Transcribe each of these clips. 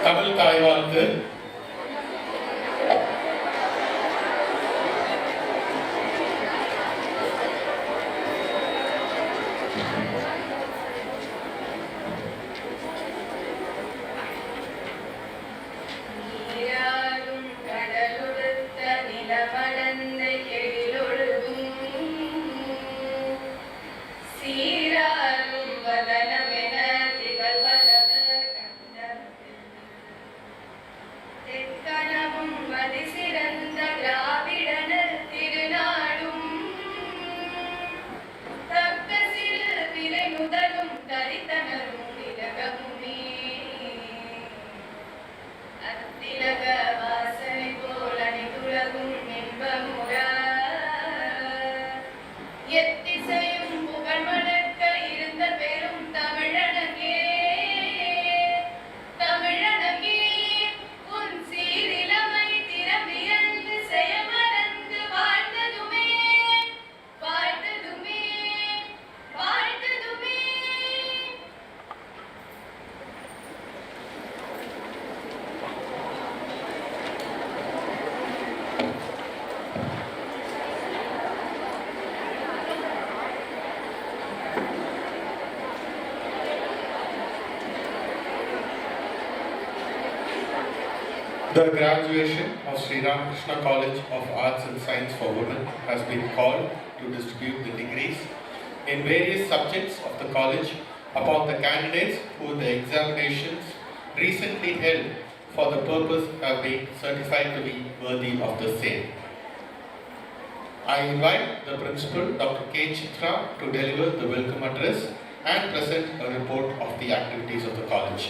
Tamil தாய்வார்க்கு The graduation of Sri Ramakrishna College of Arts and Science for Women has been called to distribute the degrees in various subjects of the college upon the candidates who the examinations recently held for the purpose have been certified to be worthy of the same. I invite the Principal, Dr. K. Chitra, to deliver the welcome address and present a report of the activities of the college.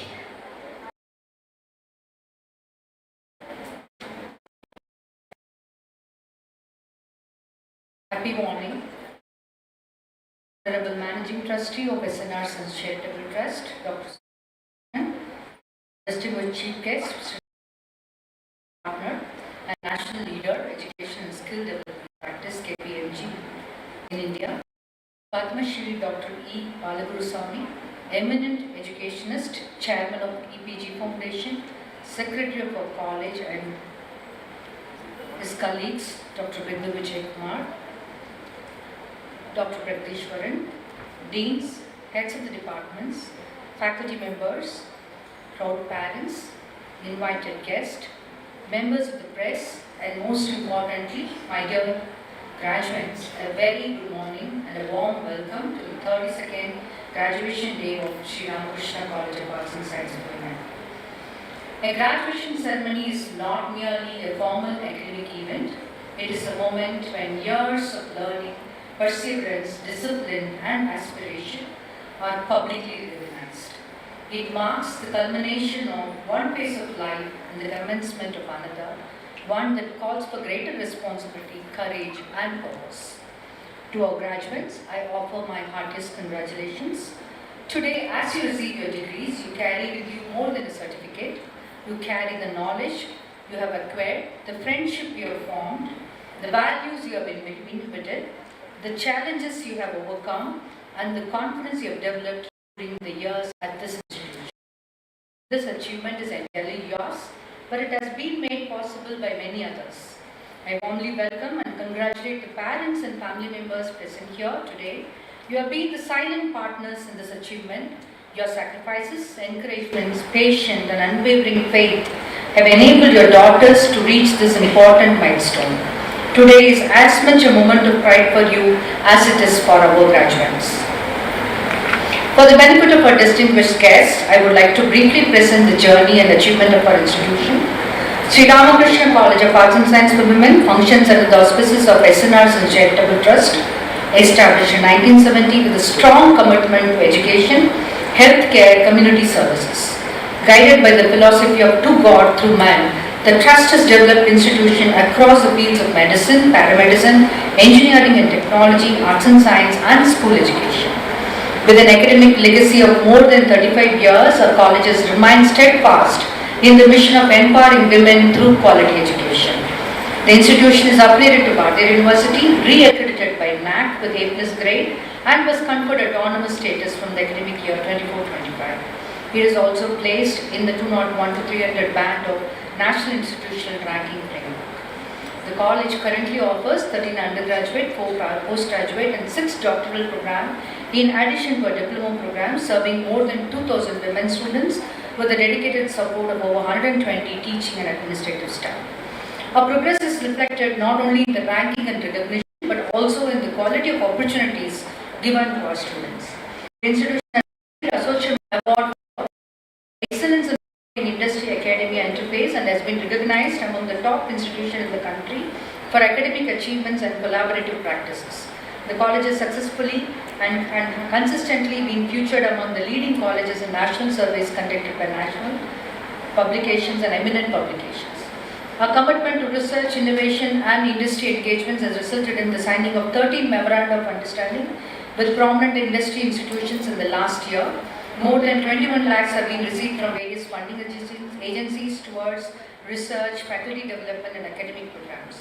Happy morning. Honorable Managing Trustee of SNR's Charitable Trust, Dr. Sundar, distinguished Chief Guest, Partner and National Leader, Education and Skill Development Practice, KPMG in India, Padma Shri Dr. E. Balagurusamy, eminent educationist, Chairman of EPG Foundation, Secretary of our college, and his colleagues, Dr. Bindu Vijay Kumar, Dr. Pragdishwaran, Deans, Heads of the Departments, Faculty members, proud parents, invited guests, members of the press, and most importantly, my dear graduates, a very good morning and a warm welcome to the 32nd graduation day of Sri Ramakrishna College of Arts and Science for Women. A graduation ceremony is not merely a formal academic event, it is a moment when years of learning, perseverance, discipline, and aspiration are publicly recognized. It marks the culmination of one phase of life and the commencement of another, one that calls for greater responsibility, courage, and purpose. To our graduates, I offer my heartiest congratulations. Today, as you receive your degrees, you carry with you more than a certificate. You carry the knowledge you have acquired, the friendship you have formed, the values you have inherited, the challenges you have overcome, and the confidence you have developed during the years at this institution. This achievement is entirely yours, but it has been made possible by many others. I warmly welcome and congratulate the parents and family members present here today. You have been the silent partners in this achievement. Your sacrifices, encouragements, patience, and unwavering faith have enabled your daughters to reach this important milestone. Today is as much a moment of pride for you as it is for our graduates. For the benefit of our distinguished guests, I would like to briefly present the journey and achievement of our institution. Sri Ramakrishna College of Arts and Science for Women functions under the auspices of SNR's Charitable Trust, established in 1970 with a strong commitment to education, healthcare, community services. Guided by the philosophy of to God through man, the Trust has developed institutions across the fields of medicine, paramedicine, engineering and technology, arts and science, and school education. With an academic legacy of more than 35 years, our colleges remain steadfast in the mission of empowering women through quality education. The institution is affiliated to Bharatiya University, re-accredited by NAC with A+ grade, and was conferred autonomous status from the academic year 24-25. It is also placed in the 201 to 300 band of National Institutional Ranking Framework. The college currently offers 13 undergraduate, 4 postgraduate and 6 doctoral programs in addition to a diploma program serving more than 2,000 women students with the dedicated support of over 120 teaching and administrative staff. Our progress is reflected not only in the ranking and recognition but also in the quality of opportunities given to our students. The institution has received Associate Award for Excellence in Industry Academia Interface and has been recognized among the top institutions in the country for academic achievements and collaborative practices. The college has successfully and consistently been featured among the leading colleges in national surveys conducted by national publications and eminent publications. Our commitment to research, innovation and industry engagements has resulted in the signing of 13 memoranda of understanding with prominent industry institutions in the last year. More than 21 lakhs have been received from various funding agencies towards research, faculty development and academic programs.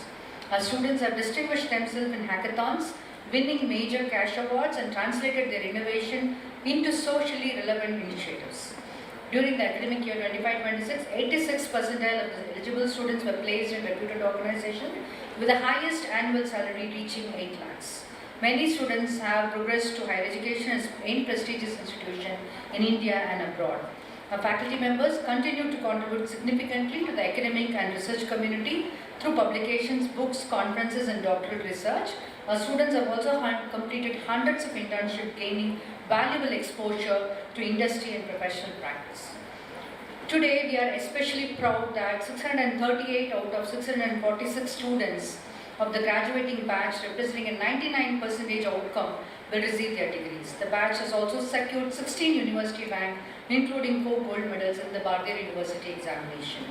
Our students have distinguished themselves in hackathons, winning major cash awards and translated their innovation into socially relevant initiatives. During the academic year 25-26, 86 percentile of the eligible students were placed in reputed organizations with the highest annual salary reaching 8 lakhs. Many students have progressed to higher education in prestigious institutions in India and abroad. Our faculty members continue to contribute significantly to the academic and research community through publications, books, conferences and doctoral research. Our students have also completed hundreds of internships, gaining valuable exposure to industry and professional practice. Today, we are especially proud that 638 out of 646 students of the graduating batch, representing a 99% outcome, will receive their degrees. The batch has also secured 16 university ranks, including 4 gold medals in the Bardere University examination.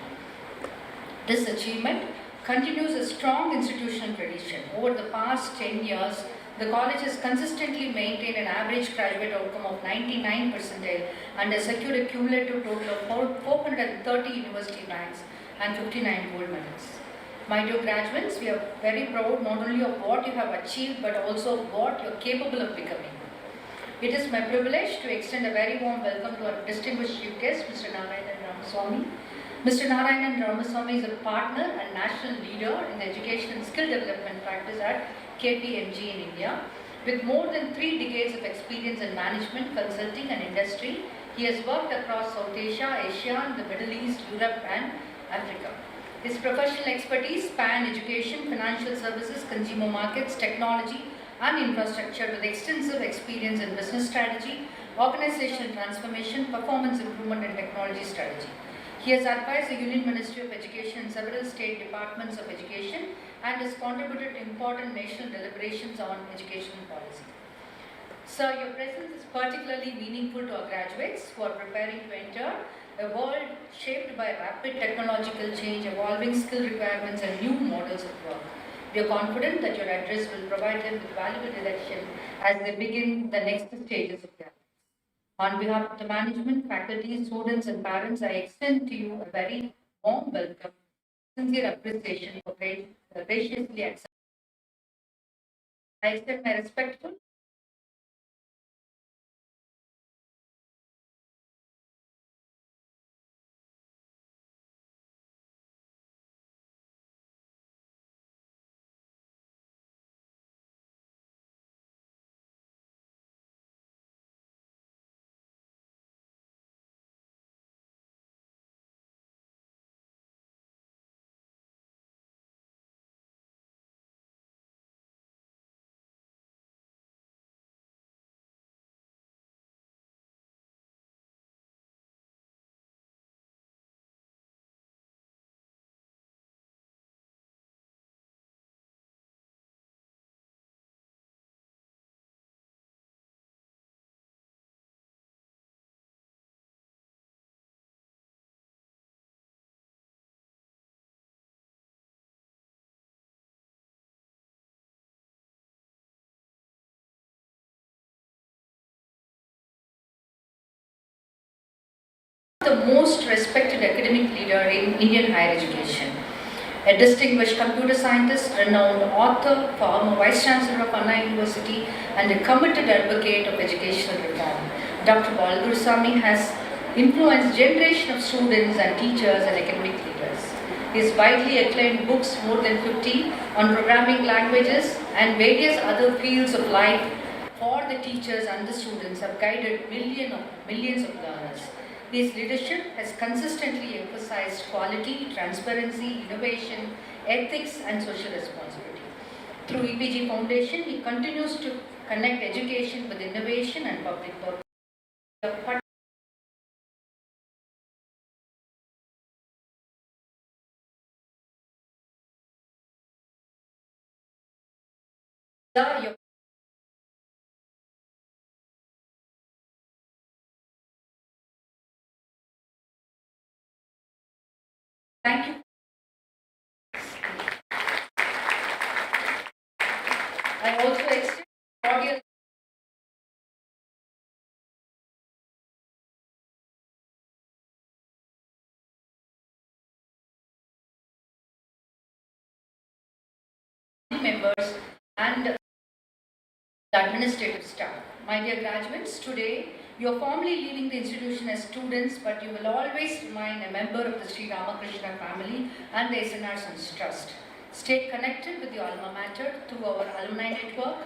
This achievement continues a strong institutional tradition. Over the past 10 years, the college has consistently maintained an average graduate outcome of 99 percentile and has secured a cumulative total of 430 university ranks and 59 gold medals. My dear graduates, we are very proud not only of what you have achieved but also of what you are capable of becoming. It is my privilege to extend a very warm welcome to our distinguished chief guest, Mr. Narayanan Ramaswamy. Mr. Narayanan Ramaswamy is a partner and national leader in the education and skill development practice at KPMG in India. With more than 3 decades of experience in management, consulting and industry, he has worked across South Asia, Asia, the Middle East, Europe and Africa. His professional expertise span education, financial services, consumer markets, technology and infrastructure with extensive experience in business strategy, organizational transformation, performance improvement and technology strategy. He has advised the Union Ministry of Education and several state departments of education and has contributed to important national deliberations on educational policy. Sir, your presence is particularly meaningful to our graduates who are preparing to enter a world shaped by rapid technological change, evolving skill requirements and new models of work. We are confident that your address will provide them with valuable direction as they begin the next stages of their lives. On behalf of the management, faculty, students and parents, I extend to you a very warm welcome, sincere appreciation for graciously accepting. I extend my respectful the most respected academic leader in Indian higher education. A distinguished computer scientist, renowned author, former Vice Chancellor of Anna University, and a committed advocate of educational reform. Dr. Gurusamy has influenced generation of students and teachers and academic leaders. His widely acclaimed books, more than 50, on programming languages and various other fields of life for the teachers and the students have guided millions of learners. His leadership has consistently emphasized quality, transparency, innovation, ethics and social responsibility. Through EPG Foundation, he continues to connect education with innovation and public purpose. Thank you. I also extend cordial members and the administrative staff. My dear graduates, today you are formally leaving the institution as students, but you will always remain a member of the Sri Ramakrishna family and the SNR Sons Trust. Stay connected with your alma mater through our alumni network.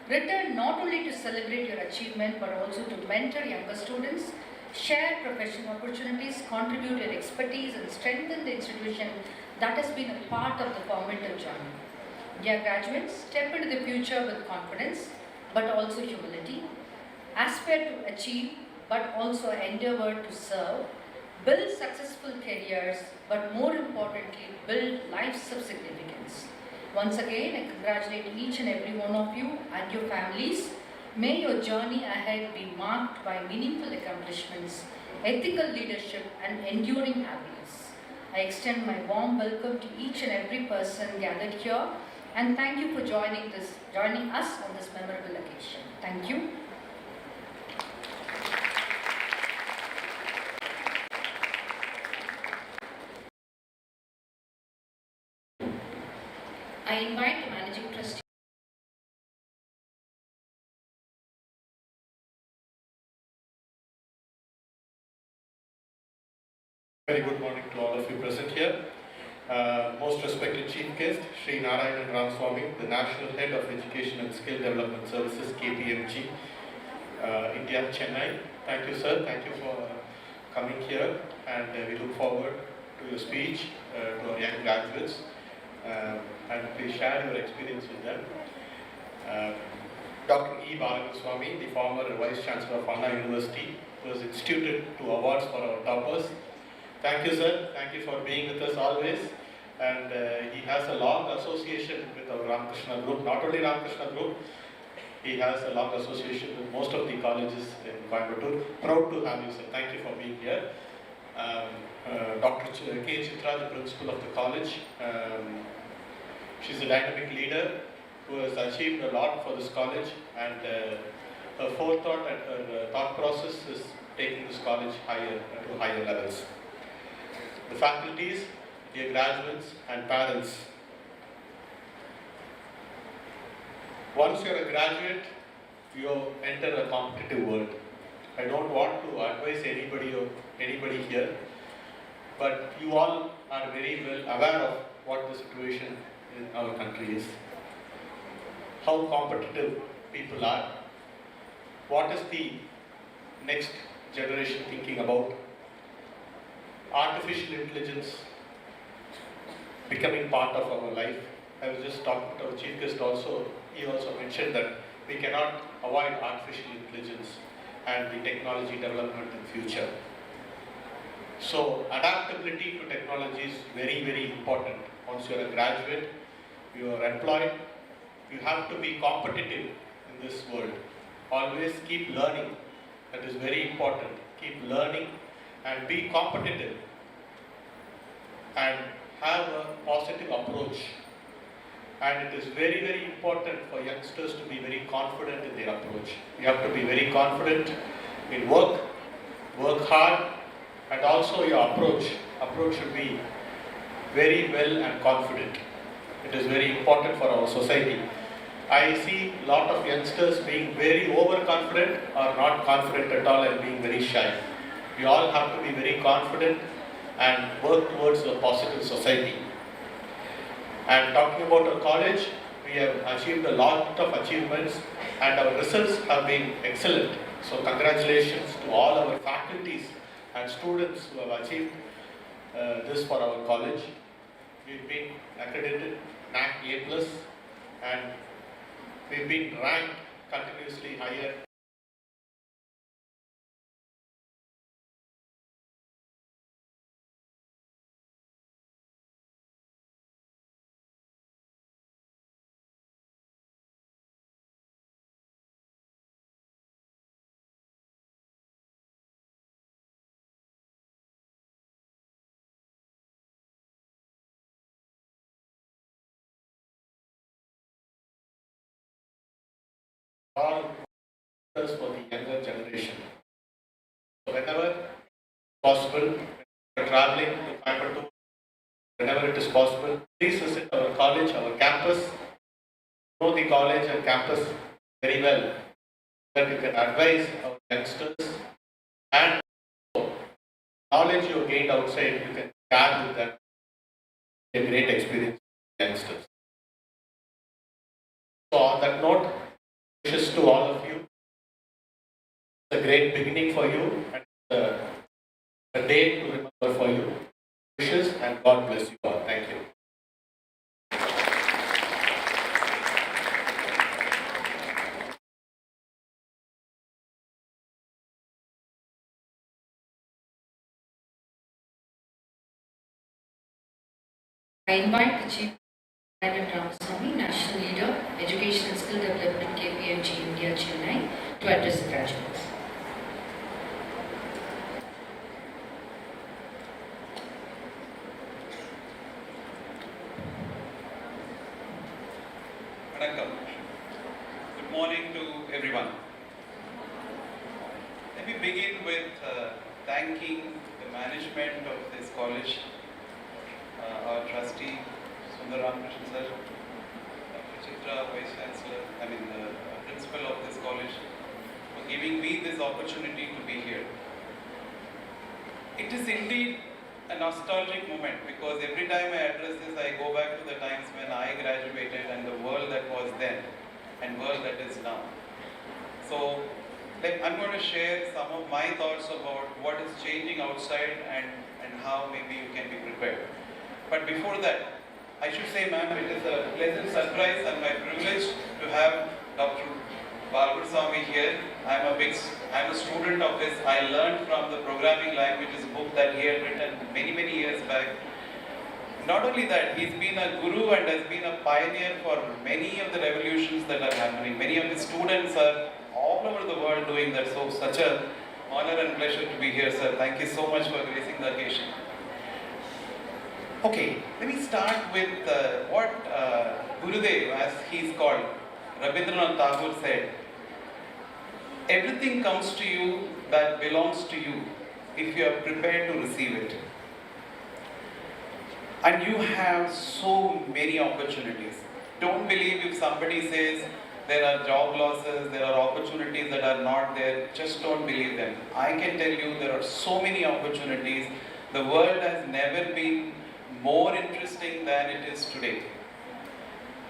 Return not only to celebrate your achievement, but also to mentor younger students, share professional opportunities, contribute your expertise and strengthen the institution that has been a part of the formative journey. Dear graduates, step into the future with confidence, but also humility. Aspire to achieve, but also endeavor to serve. Build successful careers, but more importantly, build lives of significance. Once again, I congratulate each and every one of you and your families. May your journey ahead be marked by meaningful accomplishments, ethical leadership, and enduring happiness. I extend my warm welcome to each and every person gathered here, and thank you for joining us on this memorable occasion. Thank you. I invite the Managing Trustee. Very good morning to all of you present here. Most respected Chief Guest, Sri Narayanan Ramaswamy, the National Head of Education and Skill Development Services, KPMG, India, Chennai. Thank you, sir. Thank you for coming here, and we look forward to your speech to our young graduates, and please share your experience with them. Dr. E. Balakrishnan, the former Vice Chancellor of Anna University, who has instituted 2 awards for our toppers. Thank you, sir. Thank you for being with us always. And he has a long association with our Ramakrishna group. Not only Ramakrishna group, he has a long association with most of the colleges in Coimbatore. Proud to have you, sir. Thank you for being here. Dr. K. Chitra, the principal of the college. She's a dynamic leader who has achieved a lot for this college, and her forethought and her thought process is taking this college to higher levels. The faculties, dear graduates and parents, once you are a graduate, you enter a competitive world. I don't want to advise anybody here, but you all are very well aware of what the situation in our country is, how competitive people are, what is the next generation thinking about. Artificial intelligence becoming part of our life. I was just talking to our chief guest also. He also mentioned that we cannot avoid artificial intelligence and the technology development in future. So adaptability to technology is very, very important. Once you are a graduate, you are employed, you have to be competitive in this world. Always keep learning. That is very important. Keep learning and be competitive, and have a positive approach. And it is very, very important for youngsters to be very confident in their approach. You have to be very confident in work hard, and also your approach should be very well and confident. It is very important for our society. I see a lot of youngsters being very overconfident or not confident at all and being very shy. We all have to be very confident and work towards a positive society. And talking about our college, we have achieved a lot of achievements and our results have been excellent. So congratulations to all our faculties and students who have achieved this for our college. We've been accredited NAC A+, and we've been ranked continuously higher. All for the younger generation. So whenever possible, when you are traveling to Coimbatore, whenever it is possible, please visit our college, our campus. Know the college and campus very well, so that you can advise our youngsters, and knowledge you have gained outside, you can share with them. A great experience for youngsters. So on that note, wishes to all of you. It's a great beginning for you and a day to remember for you. Wishes and God bless you all. Thank you. I invite the Chief Narayanan Ramaswamy, National Leader, Education and Skill Development, KPMG India, Chennai, to address the graduates. Good morning to everyone. Let me begin with thanking the management of this college, our trustee, Sundar Ramakrishnan sir, Dr. Chitra, Vice Chancellor, the principal of this college, for giving me this opportunity to be here. It is indeed a nostalgic moment, because every time I address this, I go back to the times when I graduated and the world that was then and world that is now. So I'm going to share some of my thoughts about what is changing outside and how maybe you can be prepared. But before that, I should say, ma'am, it is a pleasant surprise and my privilege to have Dr. Ramakrishnan here. I'm a student of his. I learned from the programming languages book that he had written many years back. Not only that, he's been a guru and has been a pioneer for many of the revolutions that are happening. Many of his students are all over the world doing that. So such an honor and pleasure to be here, sir. Thank you so much for gracing the occasion. Okay, let me start with what Gurudev, as he's called, Rabindranath Tagore said. Everything comes to you that belongs to you if you are prepared to receive it. And you have so many opportunities. Don't believe if somebody says there are job losses, there are opportunities that are not there, just don't believe them. I can tell you there are so many opportunities. The world has never been more interesting than it is today.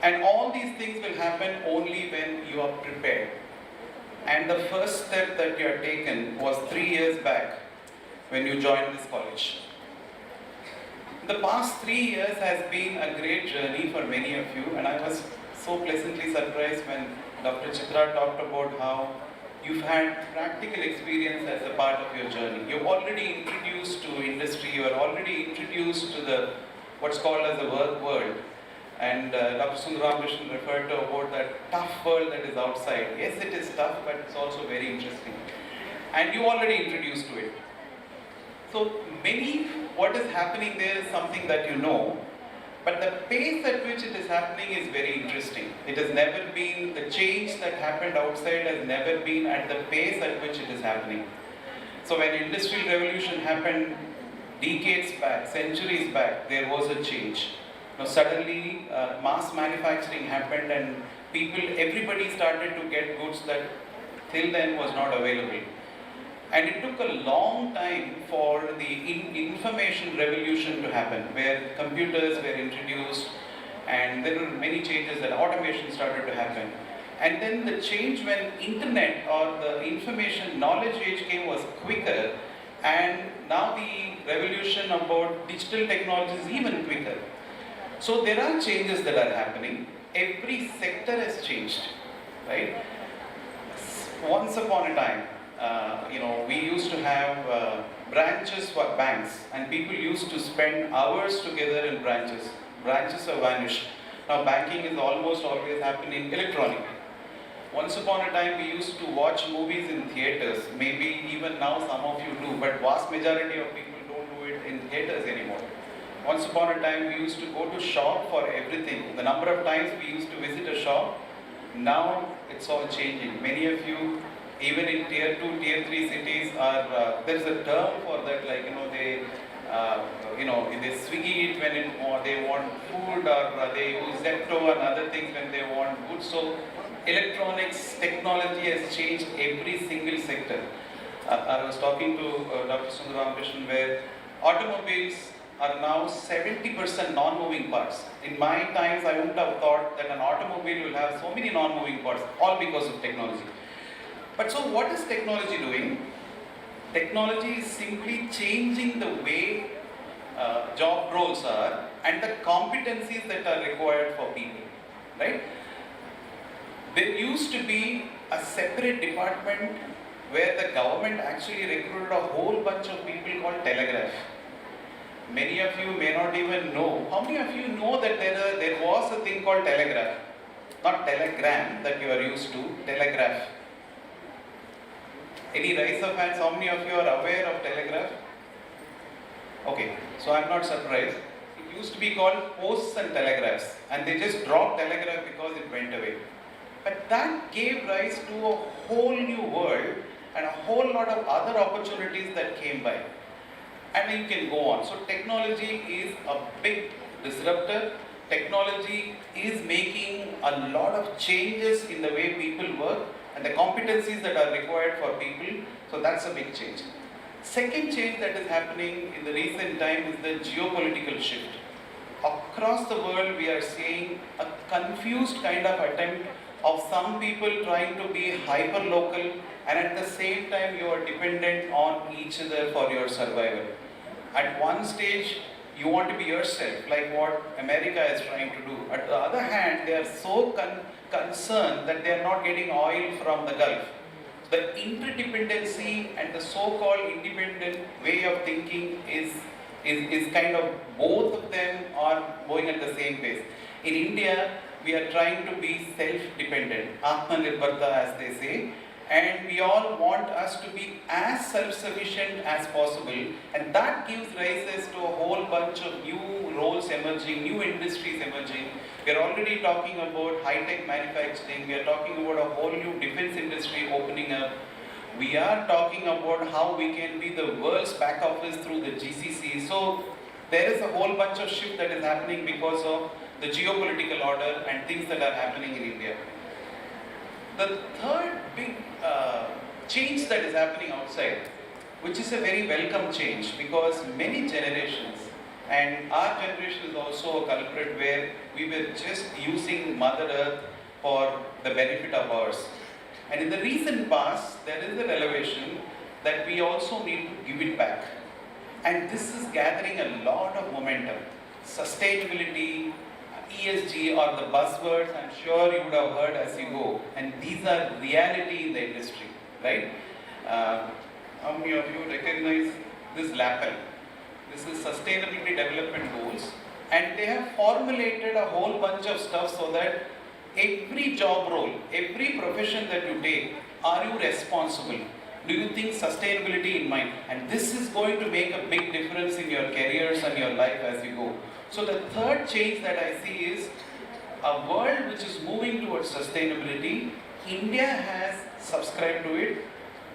And all these things will happen only when you are prepared. And the first step that you have taken was 3 years back when you joined this college. The past 3 years has been a great journey for many of you, and I was so pleasantly surprised when Dr. Chitra talked about how you've had practical experience as a part of your journey. You're already introduced to industry, you are already introduced to what's called as the work world. And Dr. Sundar Ramakrishnan referred to about that tough world that is outside. Yes, it is tough, but it's also very interesting. And you already introduced to it. So what is happening there is something that you know, but the pace at which it is happening is very interesting. It has never been, the change that happened outside has never been at the pace at which it is happening. So when industrial revolution happened decades back, centuries back, there was a change. Now suddenly mass manufacturing happened and everybody started to get goods that till then was not available. And it took a long time for the information revolution to happen, where computers were introduced and there were many changes that automation started to happen. And then the change when internet or the information knowledge age came was quicker, and now the revolution about digital technology is even quicker. So there are changes that are happening. Every sector has changed, right? Once upon a time, we used to have branches for banks, and people used to spend hours together in branches. Branches have vanished. Now banking is almost always happening electronically. Once upon a time, we used to watch movies in theaters. Maybe even now some of you do, but vast majority of people don't do it in theaters anymore. Once upon a time, we used to go to shop for everything. The number of times we used to visit a shop, now it's all changing. Many of you, even in tier 2, tier 3 cities, are there's a term for that, like they Swiggy it when they want food, or they use Zepto and other things when they want food. So electronics, technology has changed every single sector. I was talking to Dr. Sundar Ramakrishnan, where automobiles are now 70% non-moving parts. In my times, I wouldn't have thought that an automobile will have so many non-moving parts, all because of technology. But so what is technology doing? Technology is simply changing the way job roles are and the competencies that are required for people, right? There used to be a separate department where the government actually recruited a whole bunch of people called telegraph. Many of you may not even know. How many of you know that there was a thing called telegraph? Not telegram that you are used to, telegraph. Any rise of hands? How many of you are aware of telegraph? Okay, so I'm not surprised. It used to be called posts and telegraphs, and they just dropped telegraph because it went away. But that gave rise to a whole new world and a whole lot of other opportunities that came by. And you can go on. So technology is a big disruptor. Technology is making a lot of changes in the way people work and the competencies that are required for people. So that's a big change. Second change that is happening in the recent time is the geopolitical shift. Across the world, we are seeing a confused kind of attempt of some people trying to be hyper-local, and at the same time you are dependent on each other for your survival. At one stage, you want to be yourself, like what America is trying to do. At the other hand, they are so concerned that they are not getting oil from the Gulf. The interdependency and the so-called independent way of thinking is kind of, both of them are going at the same pace. In India, we are trying to be self-dependent, Atmanirbharta as they say, and we all want us to be as self-sufficient as possible, and that gives rises to a whole bunch of new roles emerging, new industries emerging. We are already talking about high-tech manufacturing, we are talking about a whole new defense industry opening up. We are talking about how we can be the world's back office through the GCC. So there is a whole bunch of shift that is happening because of the geopolitical order and things that are happening in India. The third big change that is happening outside, which is a very welcome change, because many generations, and our generation is also a culprit where we were just using Mother Earth for the benefit of ours. And in the recent past, there is a revelation that we also need to give it back. And this is gathering a lot of momentum. Sustainability, ESG are the buzzwords I'm sure you would have heard as you go. And these are reality in the industry, right? How many of you recognize this LAPL? This is Sustainability Development Goals. And they have formulated a whole bunch of stuff so that every job role, every profession that you take, are you responsible? Do you think sustainability in mind? And this is going to make a big difference in your careers and your life as you go. So the third change that I see is a world which is moving towards sustainability. India has subscribed to it.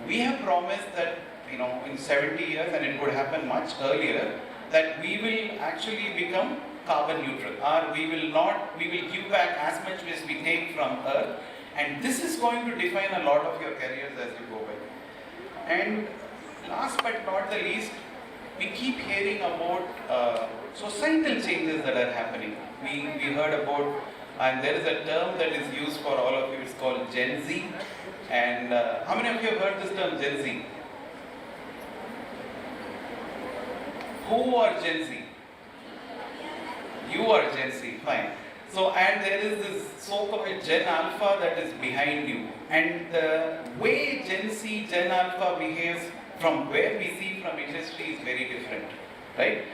We have promised that in 70 years, and it could happen much earlier, that we will actually become carbon neutral, or we will give back as much as we take from Earth, and this is going to define a lot of your careers as you go by. And Last but not the least, we keep hearing about societal changes that are happening. We heard about, and there is a term that is used for all of you, it's called Gen Z. And how many of you have heard this term, Gen Z? Who are Gen Z? You are Gen Z, fine. So, and there is this so-called Gen Alpha that is behind you. And the way Gen Z, Gen Alpha behaves from where we see from industry is very different, right?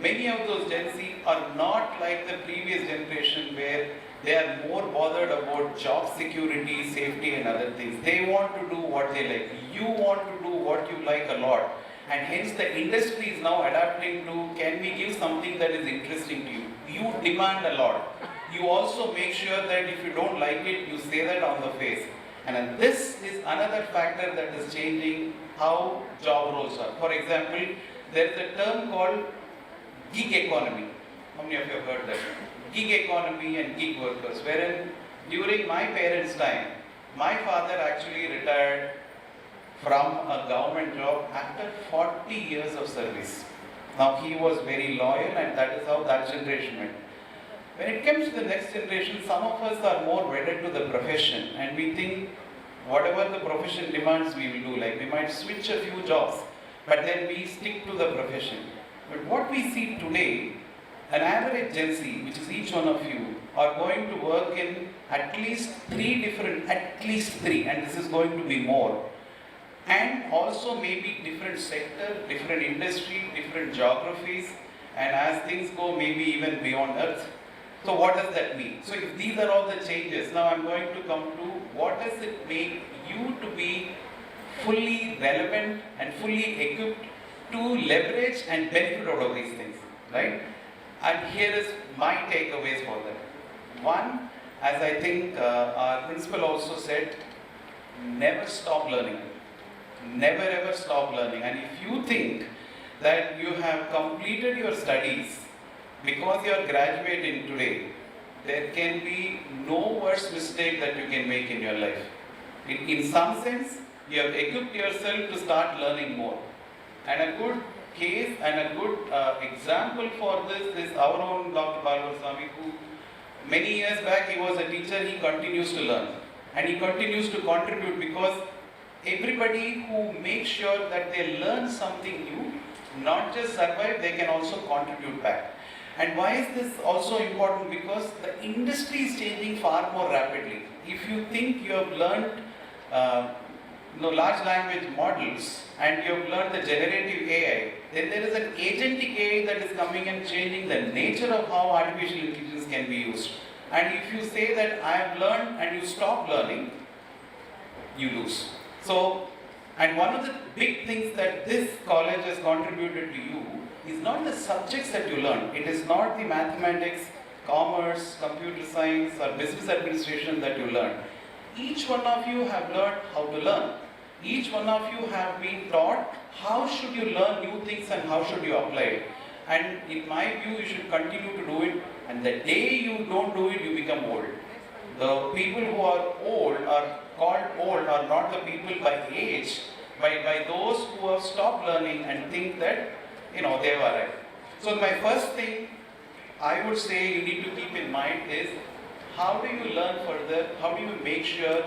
Many of those Gen Z are not like the previous generation where they are more bothered about job security, safety and other things. They want to do what they like. You want to do what you like a lot. And hence the industry is now adapting to, can we give something that is interesting to you? You demand a lot. You also make sure that if you don't like it, you say that on the face. And this is another factor that is changing how job roles are. For example, there is a term called gig economy. How many of you have heard that? Gig economy and gig workers, wherein during my parents' time, my father actually retired from a government job after 40 years of service. Now he was very loyal and that is how that generation went. When it comes to the next generation, some of us are more wedded to the profession and we think whatever the profession demands we will do. Like we might switch a few jobs, but then we stick to the profession. But what we see today, an average Gen Z, which is each one of you, are going to work in at least three, and this is going to be more. And also maybe different sector, different industry, different geographies, and as things go, maybe even beyond Earth. So what does that mean? So if these are all the changes, now I'm going to come to what does it make you to be fully relevant and fully equipped to leverage and benefit out of these things, right? And here is my takeaways for that. One, as I think our principal also said, never stop learning. Never ever stop learning. And if you think that you have completed your studies because you are graduating today, there can be no worse mistake that you can make in your life. In some sense, you have equipped yourself to start learning more. And a good case and a good example for this is our own Dr. Balwar, who many years back he was a teacher, he continues to learn. And he continues to contribute because everybody who makes sure that they learn something new, not just survive, they can also contribute back. And why is this also important? Because the industry is changing far more rapidly. If you think you have learned large language models and you have learned the generative AI, then there is an agentic AI that is coming and changing the nature of how artificial intelligence can be used. And if you say that I have learned and you stop learning, you lose. So, and one of the big things that this college has contributed to you is not the subjects that you learn. It is not the mathematics, commerce, computer science or business administration that you learn. Each one of you have learned how to learn. Each one of you have been taught how should you learn new things and how should you apply it. And in my view, you should continue to do it. And the day you don't do it, you become old. The people who are old are called old are not the people by age, by those who have stopped learning and think that, they have arrived. So my first thing I would say you need to keep in mind is how do you learn further? How do you make sure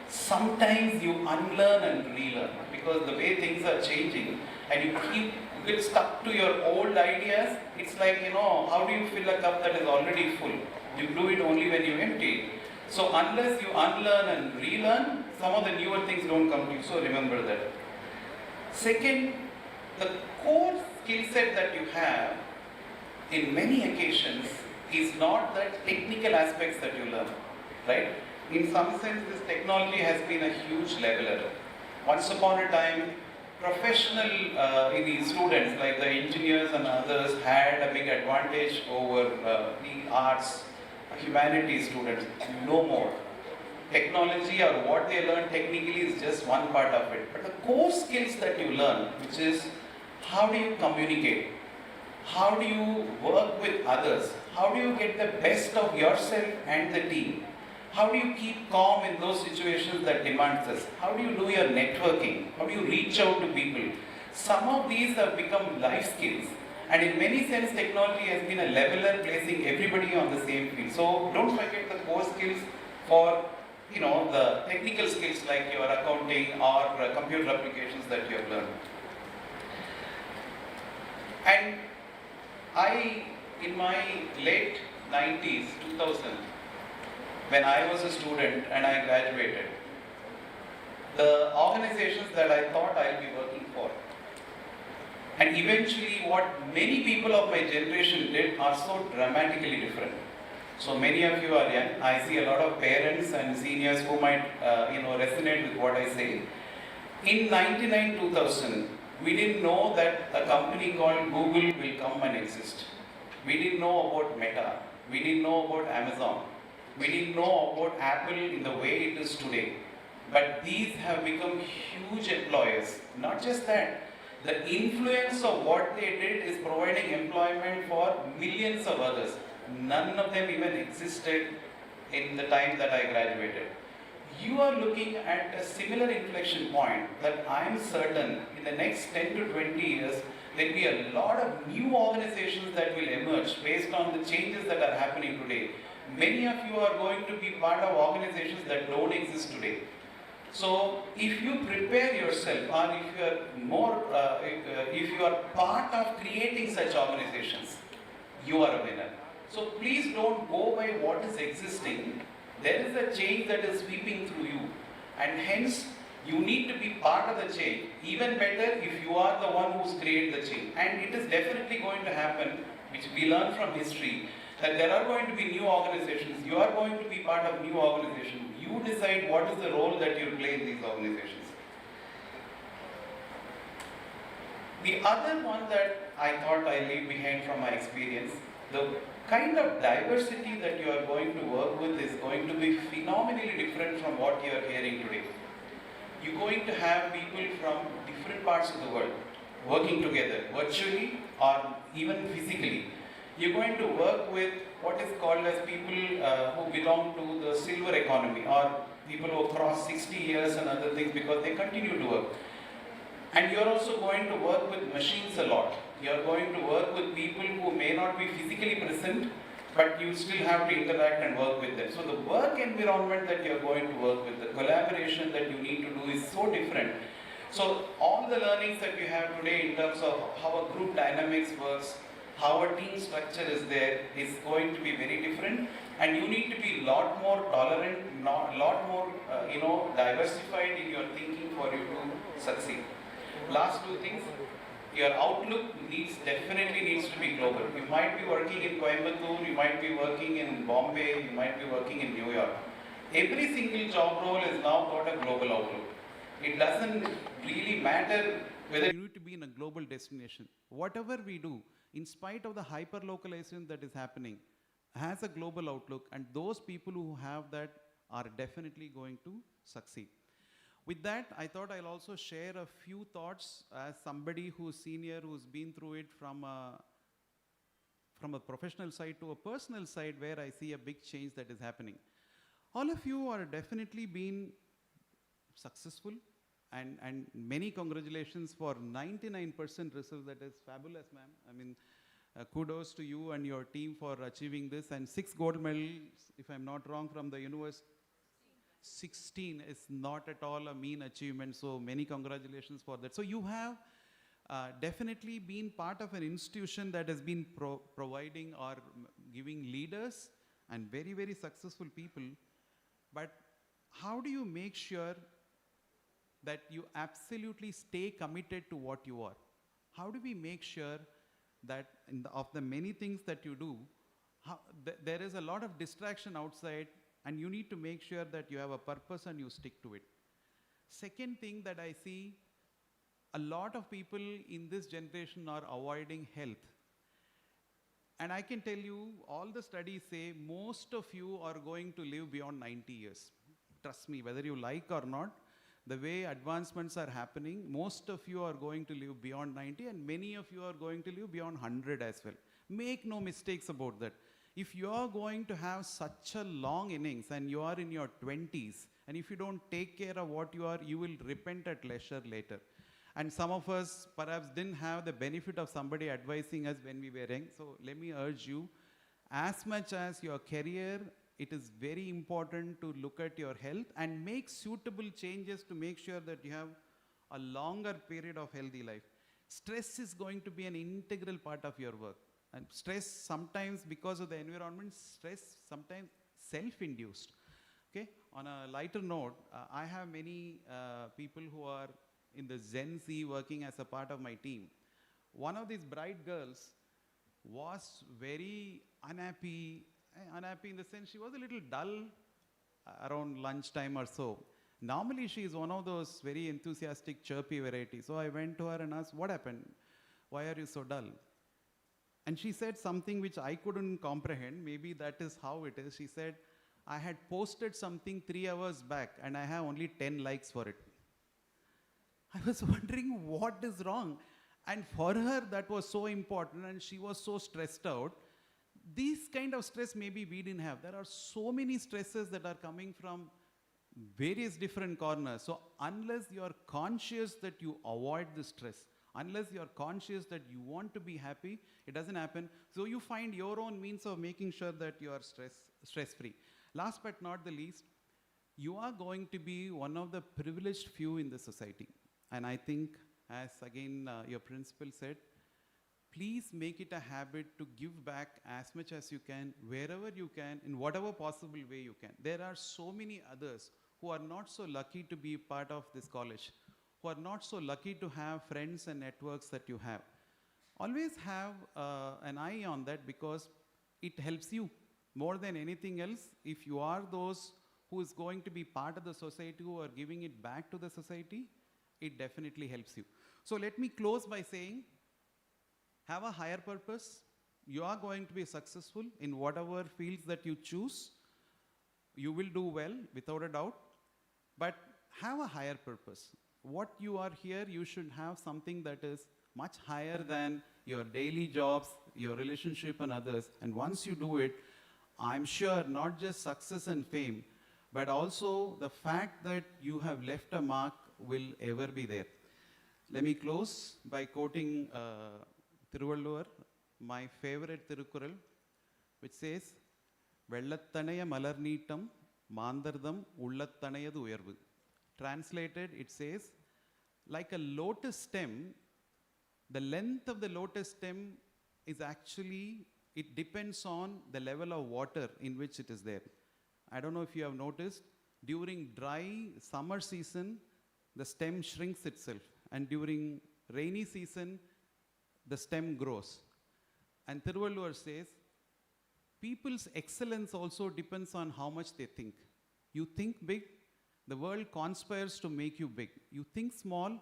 sometimes you unlearn and relearn? Because the way things are changing and you get stuck to your old ideas, it's like, how do you fill a cup that is already full? You do it only when you empty it. So unless you unlearn and relearn, some of the newer things don't come to you. So remember that. Second, the core skill set that you have in many occasions is not the technical aspects that you learn, right? In some sense, this technology has been a huge leveler. Once upon a time, professional students like the engineers and others had a big advantage over the arts, humanities students. No more. Technology or what they learn technically is just one part of it. But the core skills that you learn, which is how do you communicate? How do you work with others? How do you get the best of yourself and the team? How do you keep calm in those situations that demand this? How do you do your networking? How do you reach out to people? Some of these have become life skills, and in many sense technology has been a leveler, placing everybody on the same field. So don't forget the core skills for the technical skills like your accounting or computer applications that you have learned. And in my late 90s, 2000, when I was a student and I graduated, the organizations that I thought I'll be working for, and eventually what many people of my generation did, are so dramatically different. So many of you are young. I see a lot of parents and seniors who might resonate with what I say. In 99, 2000, we didn't know that a company called Google will come and exist. We didn't know about Meta. We didn't know about Amazon. We didn't know about Apple in the way it is today. But these have become huge employers. Not just that, the influence of what they did is providing employment for millions of others. None of them even existed in the time that I graduated. You are looking at a similar inflection point that I am certain in the next 10 to 20 years, there will be a lot of new organizations that will emerge based on the changes that are happening today. Many of you are going to be part of organizations that don't exist today. So if you prepare yourself, or if you are part of creating such organizations, you are a winner. So please don't go by what is existing. There is a change that is sweeping through you, and hence you need to be part of the change. Even better if you are the one who's created the change. And it is definitely going to happen, which we learn from history, that there are going to be new organizations. You are going to be part of new organizations. You decide what is the role that you play in these organizations. The other one that I thought I leave behind from my experience, the kind of diversity that you are going to work with is going to be phenomenally different from what you are hearing today. You're going to have people from different parts of the world working together, virtually or even physically. You're going to work with what is called as people who belong to the silver economy, or people who cross 60 years and other things because they continue to work. And you're also going to work with machines a lot. You're going to work with people who may not be physically present, but you still have to interact and work with them. So the work environment that you're going to work with, the collaboration that you need to do is so different. So all the learnings that you have today in terms of how a group dynamics works, how a team structure is there, is going to be very different. And you need to be a lot more tolerant, a lot more diversified in your thinking for you to succeed. Last two things. Your outlook definitely needs to be global. You might be working in Coimbatore, you might be working in Bombay, you might be working in New York. Every single job role has now got a global outlook. It doesn't really matter whether you need to be in a global destination. Whatever we do, in spite of the hyper-localization that is happening, has a global outlook, and those people who have that are definitely going to succeed. With that, I thought I'll also share a few thoughts as somebody who's senior, who's been through it from a professional side to a personal side, where I see a big change that is happening. All of you are definitely been successful, and many congratulations for 99% results. That is fabulous, ma'am. I mean, kudos to you and your team for achieving this, and 6 gold medals, if I'm not wrong, from the university. 16 is not at all a mean achievement, so many congratulations for that. So you have definitely been part of an institution that has been providing or giving leaders and very, very successful people. But how do you make sure that you absolutely stay committed to what you are? How do we make sure that of the many things that you do, there is a lot of distraction outside, and you need to make sure that you have a purpose and you stick to it. Second thing that I see, a lot of people in this generation are avoiding health. And I can tell you, all the studies say most of you are going to live beyond 90 years. Trust me, whether you like or not, the way advancements are happening, most of you are going to live beyond 90, and many of you are going to live beyond 100 as well. Make no mistakes about that. If you are going to have such a long innings and you are in your 20s, and if you don't take care of what you are, you will repent at leisure later. And some of us perhaps didn't have the benefit of somebody advising us when we were young. So let me urge you, as much as your career, it is very important to look at your health and make suitable changes to make sure that you have a longer period of healthy life. Stress is going to be an integral part of your work. And stress sometimes, because of the environment, stress sometimes self-induced. Okay? On a lighter note, I have many people who are in the Gen Z working as a part of my team. One of these bright girls was very unhappy in the sense she was a little dull around lunchtime or so. Normally she is one of those very enthusiastic, chirpy varieties. So I went to her and asked, what happened? Why are you so dull? And she said something which I couldn't comprehend. Maybe that is how it is. She said, I had posted something 3 hours back and I have only 10 likes for it. I was wondering what is wrong. And for her, that was so important and she was so stressed out. These kind of stress maybe we didn't have. There are so many stresses that are coming from various different corners. So unless you are conscious that you avoid the stress, unless you are conscious that you want to be happy, it doesn't happen. So you find your own means of making sure that you are stress-free. Last but not the least, you are going to be one of the privileged few in the society. And I think, as again your principal said, please make it a habit to give back as much as you can, wherever you can, in whatever possible way you can. There are so many others who are not so lucky to be part of this college, who are not so lucky to have friends and networks that you have. Always have an eye on that, because it helps you more than anything else. If you are those who is going to be part of the society, who are giving it back to the society, it definitely helps you. So let me close by saying, have a higher purpose. You are going to be successful in whatever fields that you choose. You will do well, without a doubt. But have a higher purpose. What you are here, you should have something that is much higher than your daily jobs, your relationship and others. And once you do it, I'm sure not just success and fame, but also the fact that you have left a mark will ever be there. Let me close by quoting Thiruvalluvar, my favorite Thirukural, which says, Vellattanaya malarneetam mandardam ullattanayadu uyarvu. Translated, it says, like a lotus stem, the length of the lotus stem is actually, it depends on the level of water in which it is there. I don't know if you have noticed, during dry summer season, the stem shrinks itself. And during rainy season, the stem grows. And Thiruvalluvar says, people's excellence also depends on how much they think. You think big, the world conspires to make you big. You think small,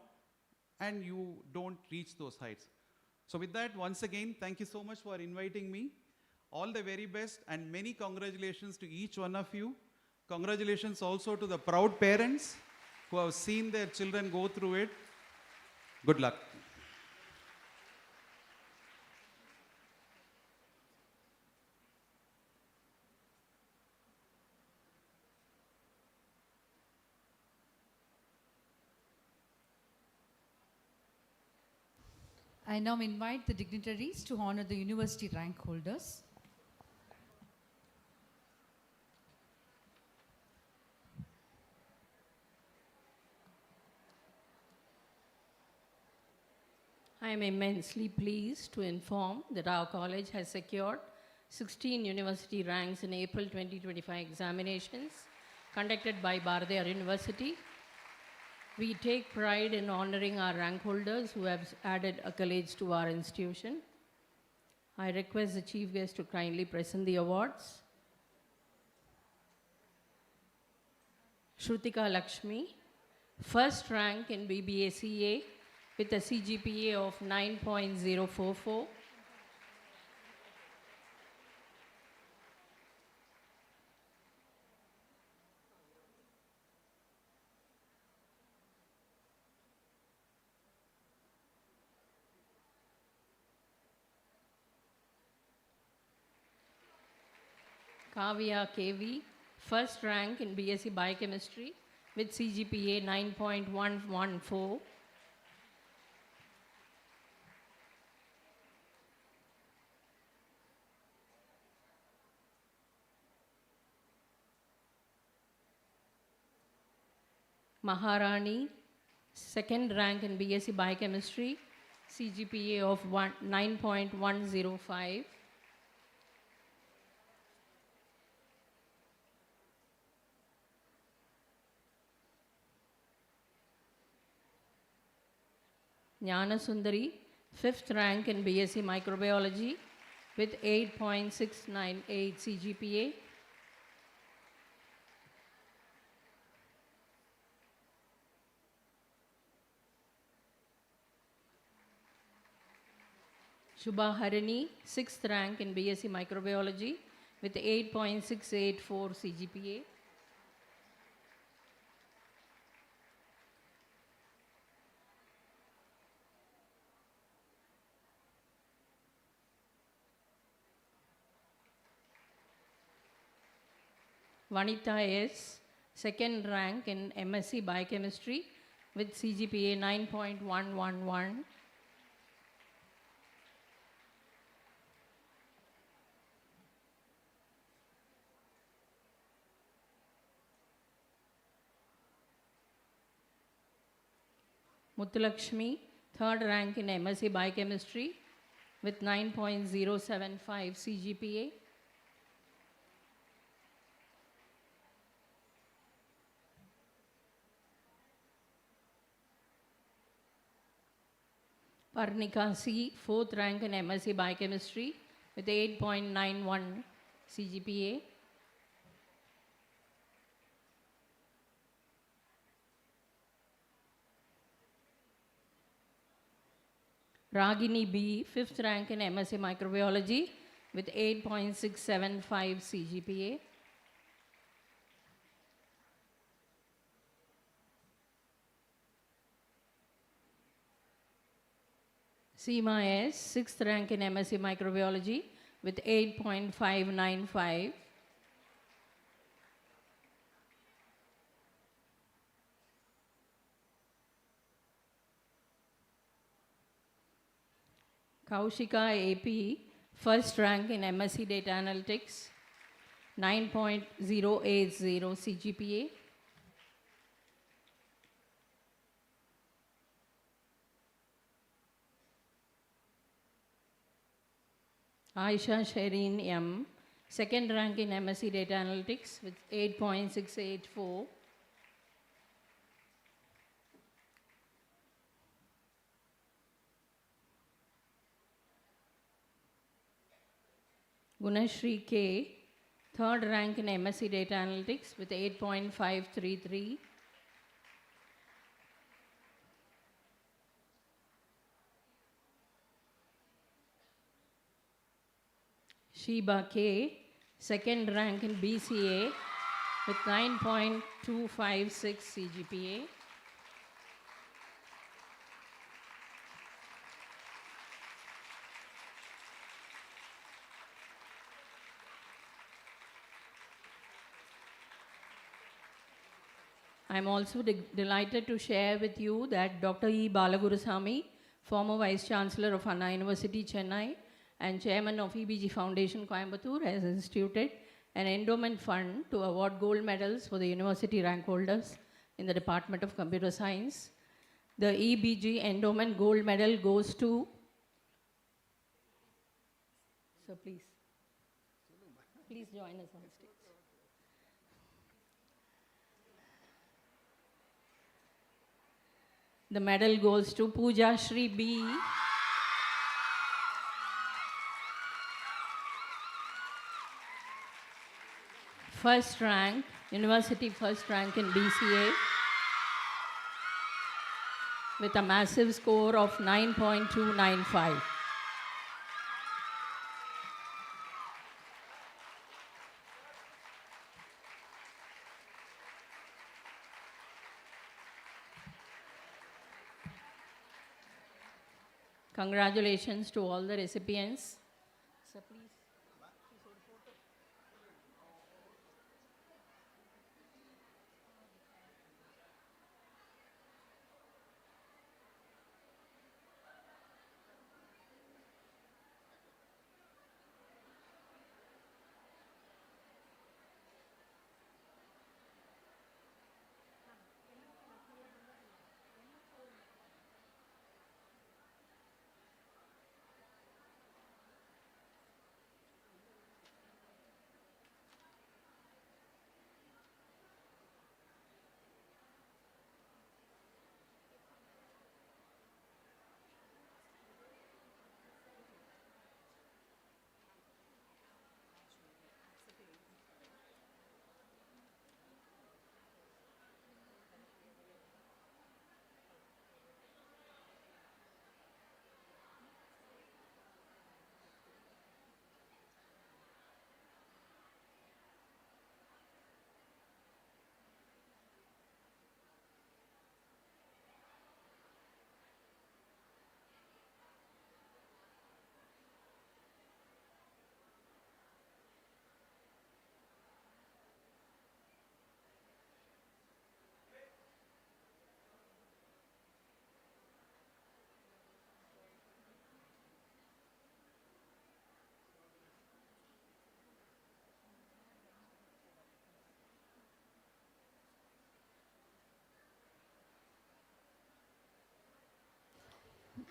and you don't reach those heights. So with that, once again, thank you so much for inviting me. All the very best, and many congratulations to each one of you. Congratulations also to the proud parents who have seen their children go through it. Good luck. I now invite the dignitaries to honor the university rank holders. I am immensely pleased to inform that our college has secured 16 university ranks in April 2025 examinations conducted by Bharatiyar University. We take pride in honoring our rank holders who have added accolades to our institution. I request the chief guest to kindly present the awards. Shrutika Lakshmi, first rank in BBA with a CGPA of 9.044. Kavya KV, first rank in BSc Biochemistry with CGPA 9.114. Maharani, second rank in BSc Biochemistry, CGPA of 9.105. Jnana Sundari, fifth rank in BSc Microbiology with 8.698 CGPA. Shubha Harini, sixth rank in BSc Microbiology with 8.684 CGPA. Vanita S, second rank in MSc Biochemistry with CGPA 9.111. Muthulakshmi, third rank in MSc Biochemistry with 9.075 CGPA. Parnika C, fourth rank in MSc Biochemistry with 8.91 CGPA. Ragini B, fifth rank in MSc Microbiology with 8.675 CGPA. Seema S, sixth rank in MSc Microbiology with 8.595. Kaushika AP, first rank in MSc Data Analytics, 9.080 CGPA. Aisha Shireen M, second rank in MSc Data Analytics with 8.684. Gunashri K, third rank in MSc Data Analytics with 8.533. Sheba K, second rank in BCA with 9.256 CGPA. I am also delighted to share with you that Dr. E. Balagurusamy, former Vice Chancellor of Anna University, Chennai, and Chairman of EBG Foundation, Coimbatore, has instituted an endowment fund to award gold medals for the university rank holders in the Department of Computer Science. The EBG endowment gold medal goes to... So please join us on stage. The medal goes to Pooja Shri B. First rank, university first rank in BCA with a massive score of 9.295. Congratulations to all the recipients. So please.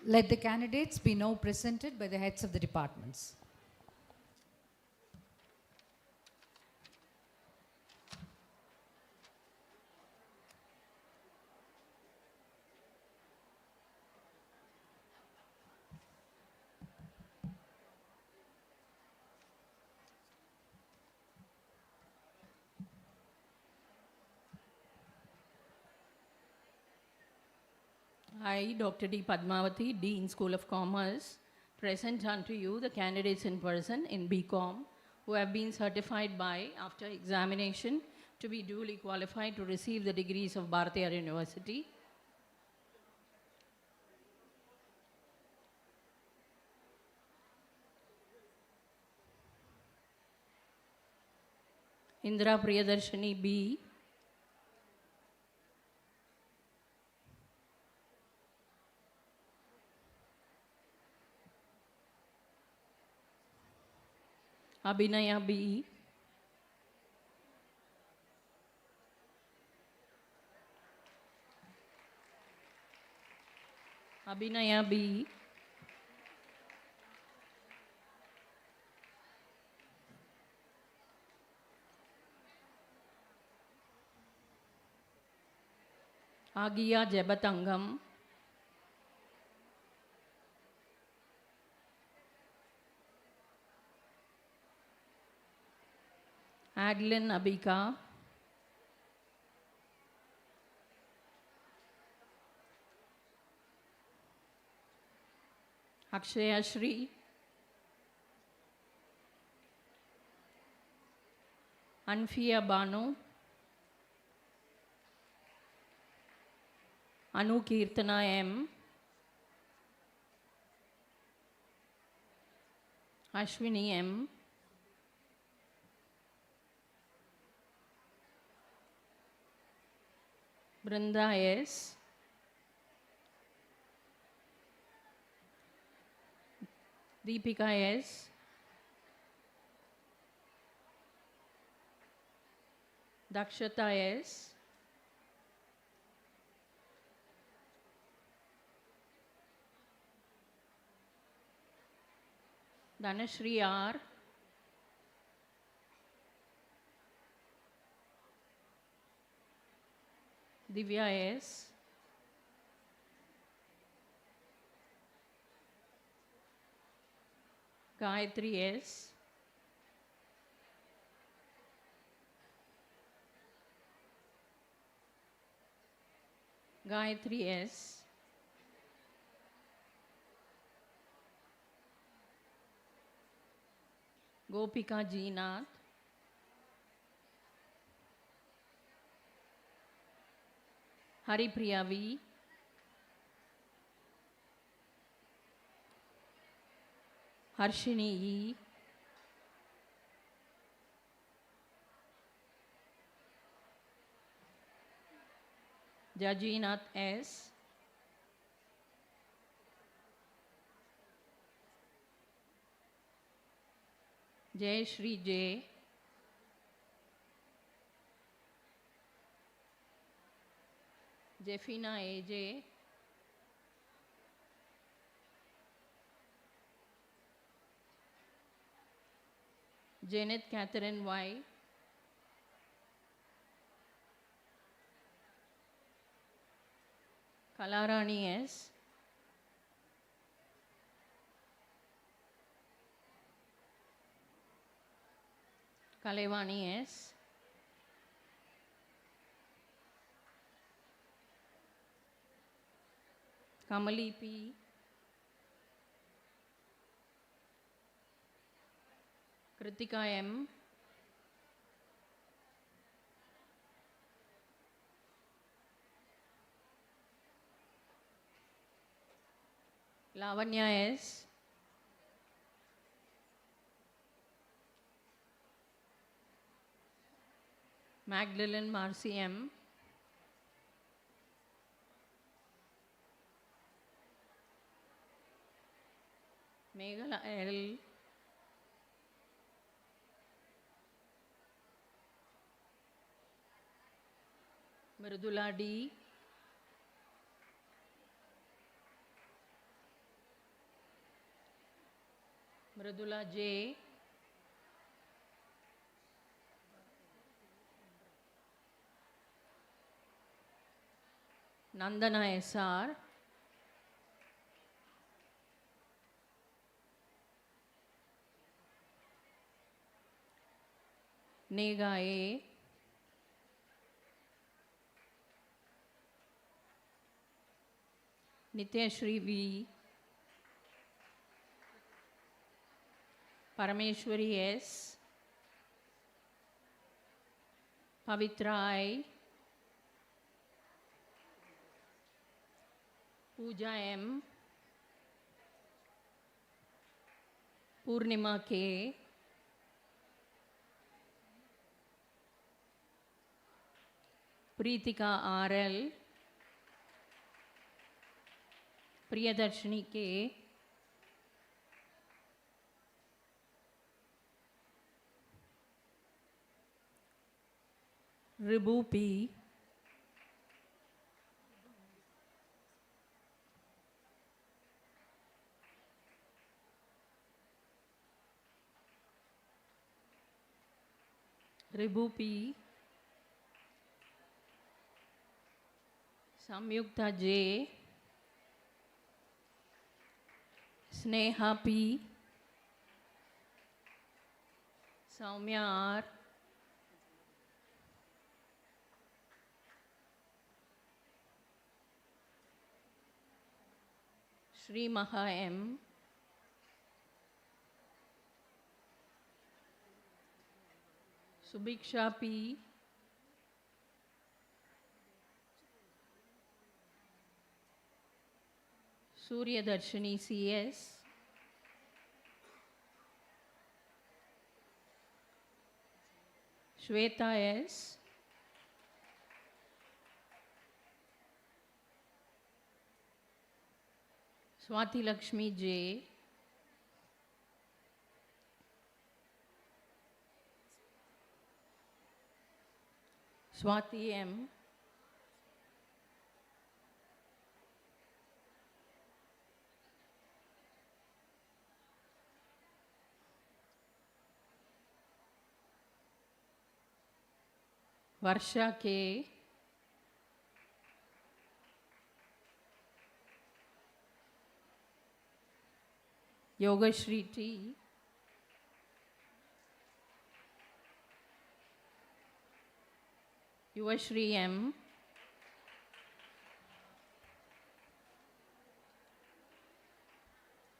Let the candidates be now presented by the heads of the departments. I, Dr. D. Padmavati, Dean, School of Commerce, present unto you the candidates in person in BCom who have been certified by, after examination, to be duly qualified to receive the degrees of Bharatiya University. Indra Priyadarshini B. Abhinaya B. Abhinaya B. Agia Jabatangam. Adeline Abika. Akshaya Shri. Anfia Banu. Anu Kirtana M. Ashwini M. Brenda S. Deepika S. Dakshata S. Dhanashri R. Divya S. Gayatri S. Gayatri S. Gopika G. Nath. Haripriya V. Harshini E. Jajinath S. Jay Shri J. Jeffina AJ. Janet Catherine Y. Kalarani S. Kalevani S. Kamali P. Kritika M. Lavanya S. Magdalene Marcy M. Meghala L. Mridula D. Mridula J. Nandana SR. Nega A. Nityashri V. Parameshwari S. Pavitra I. Pooja M. Purnima K. Preetika RL. Priyadarshini K. Ribu P. Ribu P. Samyukta J. Sneha P. Soumya R. Shri Maha M. Subiksha P. Surya Darshini CS. Shweta S. Swati Lakshmi J. Swati M. Varsha K. Yogashri T. Yuvashri M.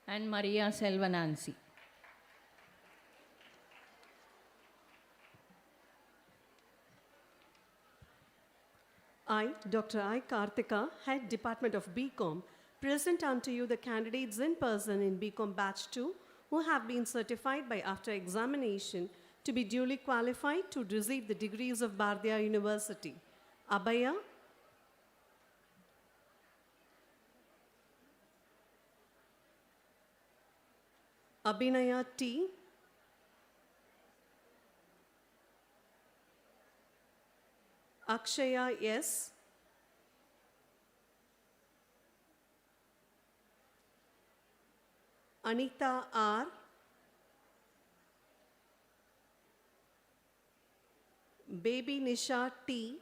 and Maria Selvanansi. I, Dr. I. Karthika, Head Department of BCom, present unto you the candidates in person in BCom Batch 2 who have been certified by after examination to be duly qualified to receive the degrees of Bharatiya University. Abhaya, Abhinaya T, Akshaya S, Anita R, Baby Nisha T,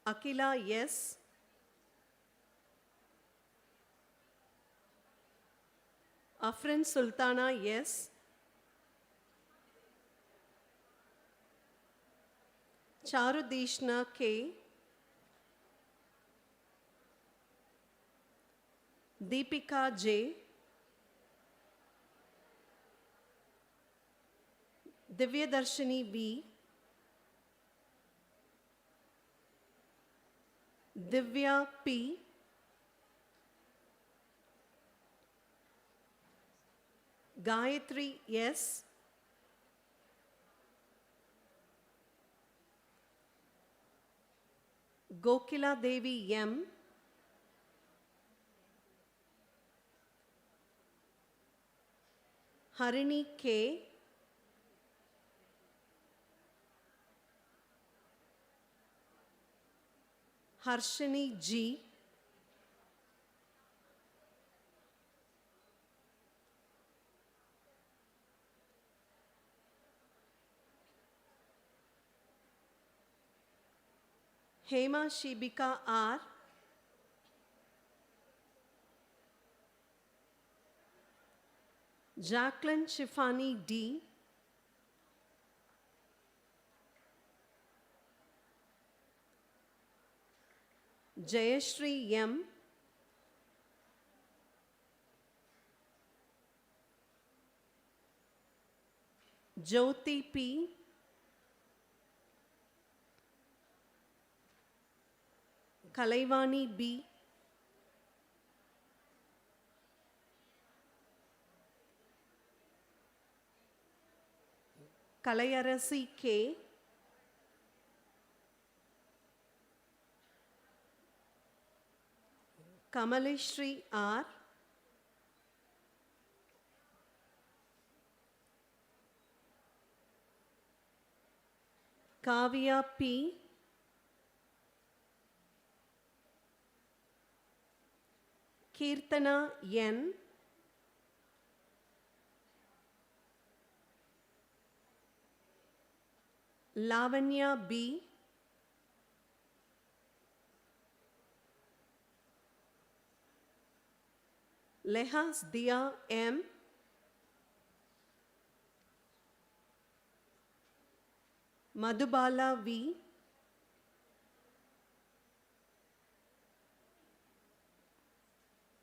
Akila S, Afrin Sultana S, Charudishna K, Deepika J, Divyadarshini V, Divya P, Gayatri S, Gokila Devi M, Harini K, Harshini G, Hema Shibika R. Jacqueline Shifani D. Jayashri M. Jyoti P. Kalaivani B. Kalaiarasi K. Kamaleshri R. Kavya P. Kirtana N. Lavanya B. Lehas Dia M. Madhubala V.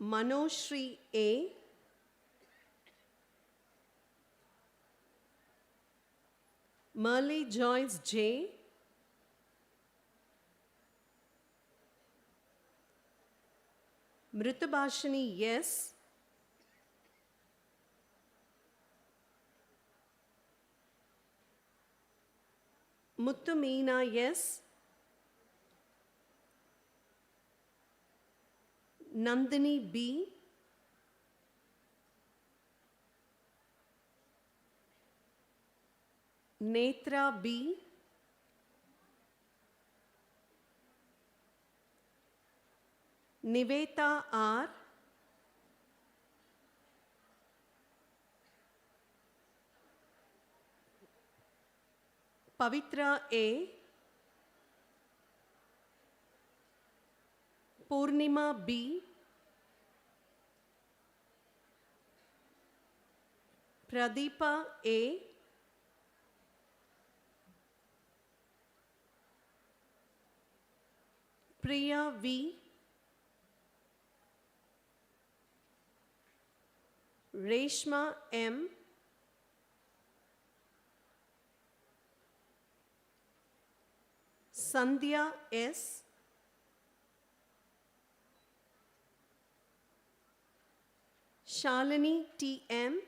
Manoshri A. Merle Joyce J. Mritabhashini S. Muttumina S. Nandini B. Netra B. Niveta R. Pavitra A. Purnima B. Pradeepa A. Priya V. Reshma M. Sandhya S. Shalini T. M.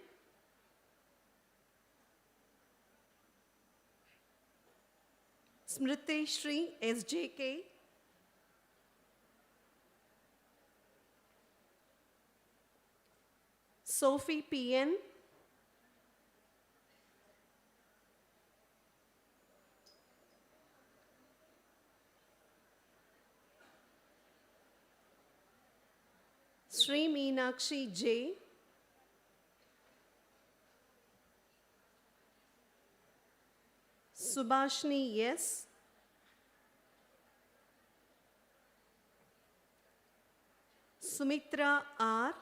Smriti Shri S. J. K. Sophie P. N. Sri Meenakshi J. Subhashni S. Sumitra R.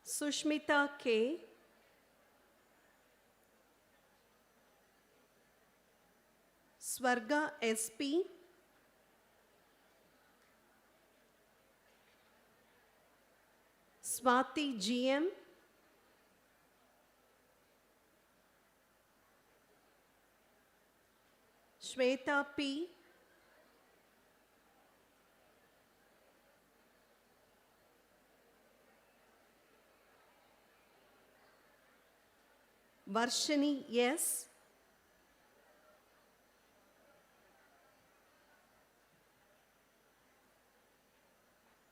Sushmita K. Swarga SP. Swati GM. Shweta P. Varshini S.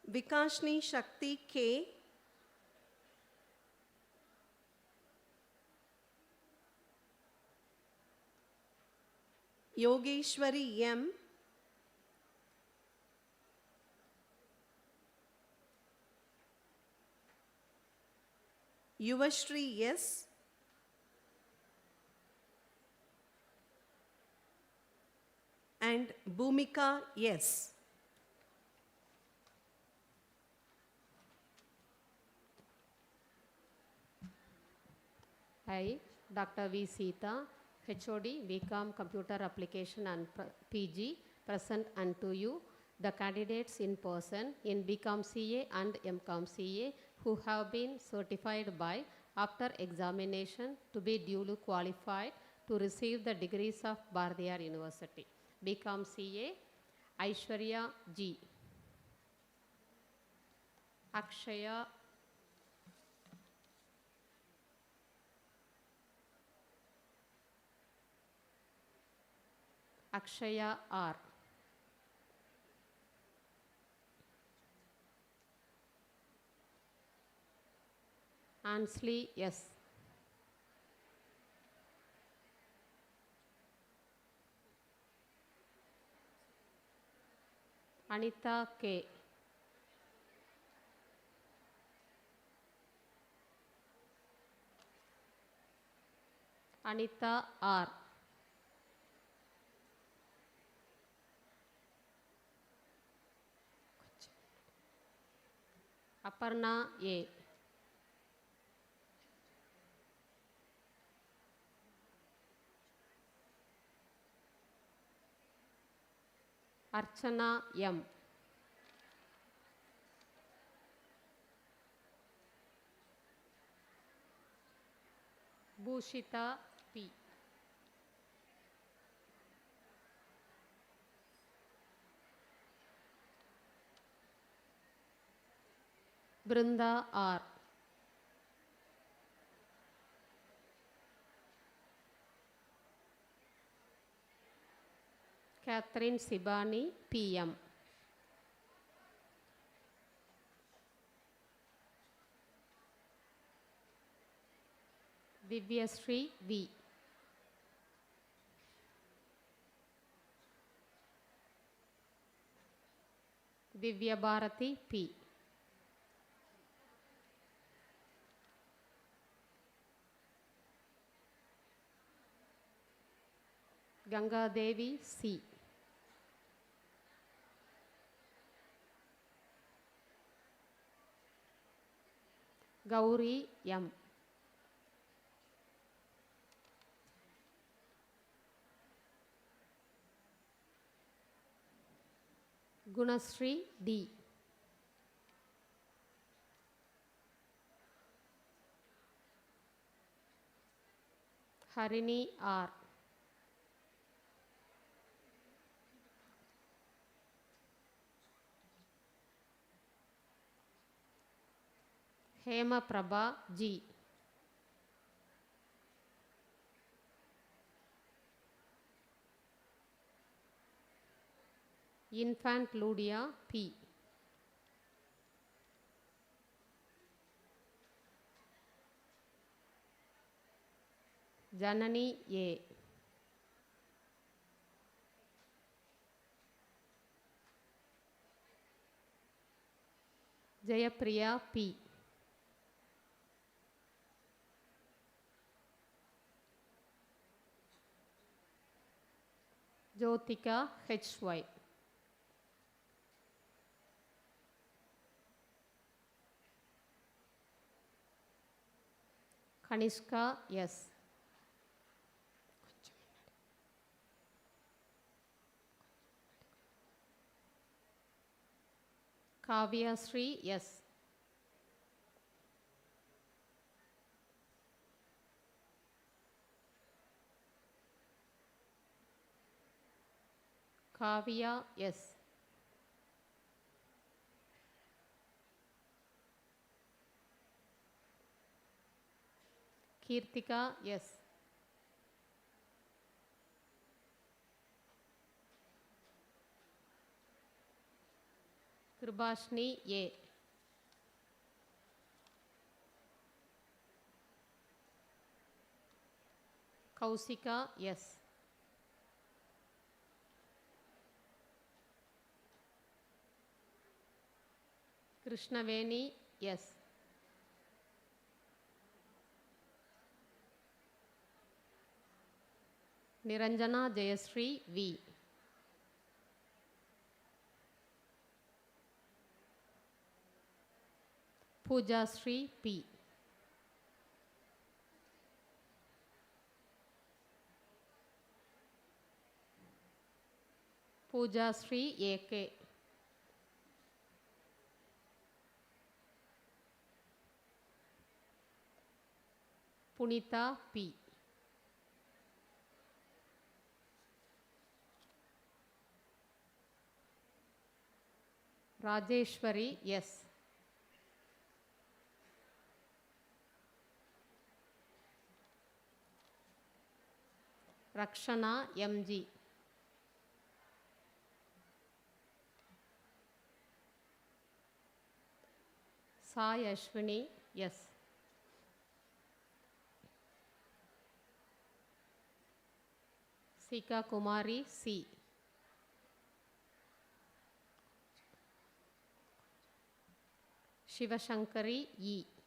Vikashni Shakti K. Yogeshwari M. Yuvashri S. and Bhumika S. I, Dr. V. Sita, HOD, BCom Computer Application and PG, present unto you the candidates in person in BCom CA and MCom CA who have been certified by after examination to be duly qualified to receive the degrees of Bardiyar University. BCom CA, Aishwarya G. Akshaya R. Ansley S. Anita K. Anita R. Aparna A. Archana M. Bhushita P. Brinda R. Catherine Sibani PM. Divyasri V. Divya Bharati P. Ganga Devi C. Gauri M. Gunasri D. Harini R. Hema Prabha G. Infant Ludia P. Janani A. Jayapriya P. Jyotika HY. Kanishka S. Kavya Sri S. Kavya S. Kirtika S. Kribashni A. Kausika S. Krishnaveni S. Niranjana Jayasri V. Pooja Sri P. Pooja Sri A.K. Punita P. Rajeshwari S. Rakshana M.G. Sai Ashwini S. Sika Kumari C. Shivashankari E.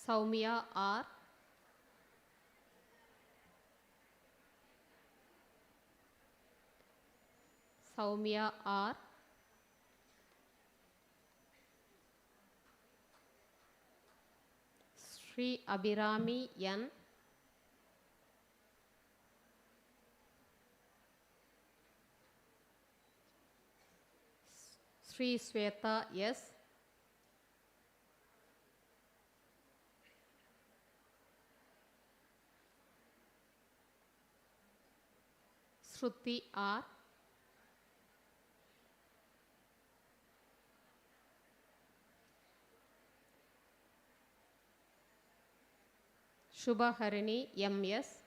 Saumya R. Saumya R. Sri Abhirami N. Sri Sweta S. Shruti R. Shubhaharini M.S.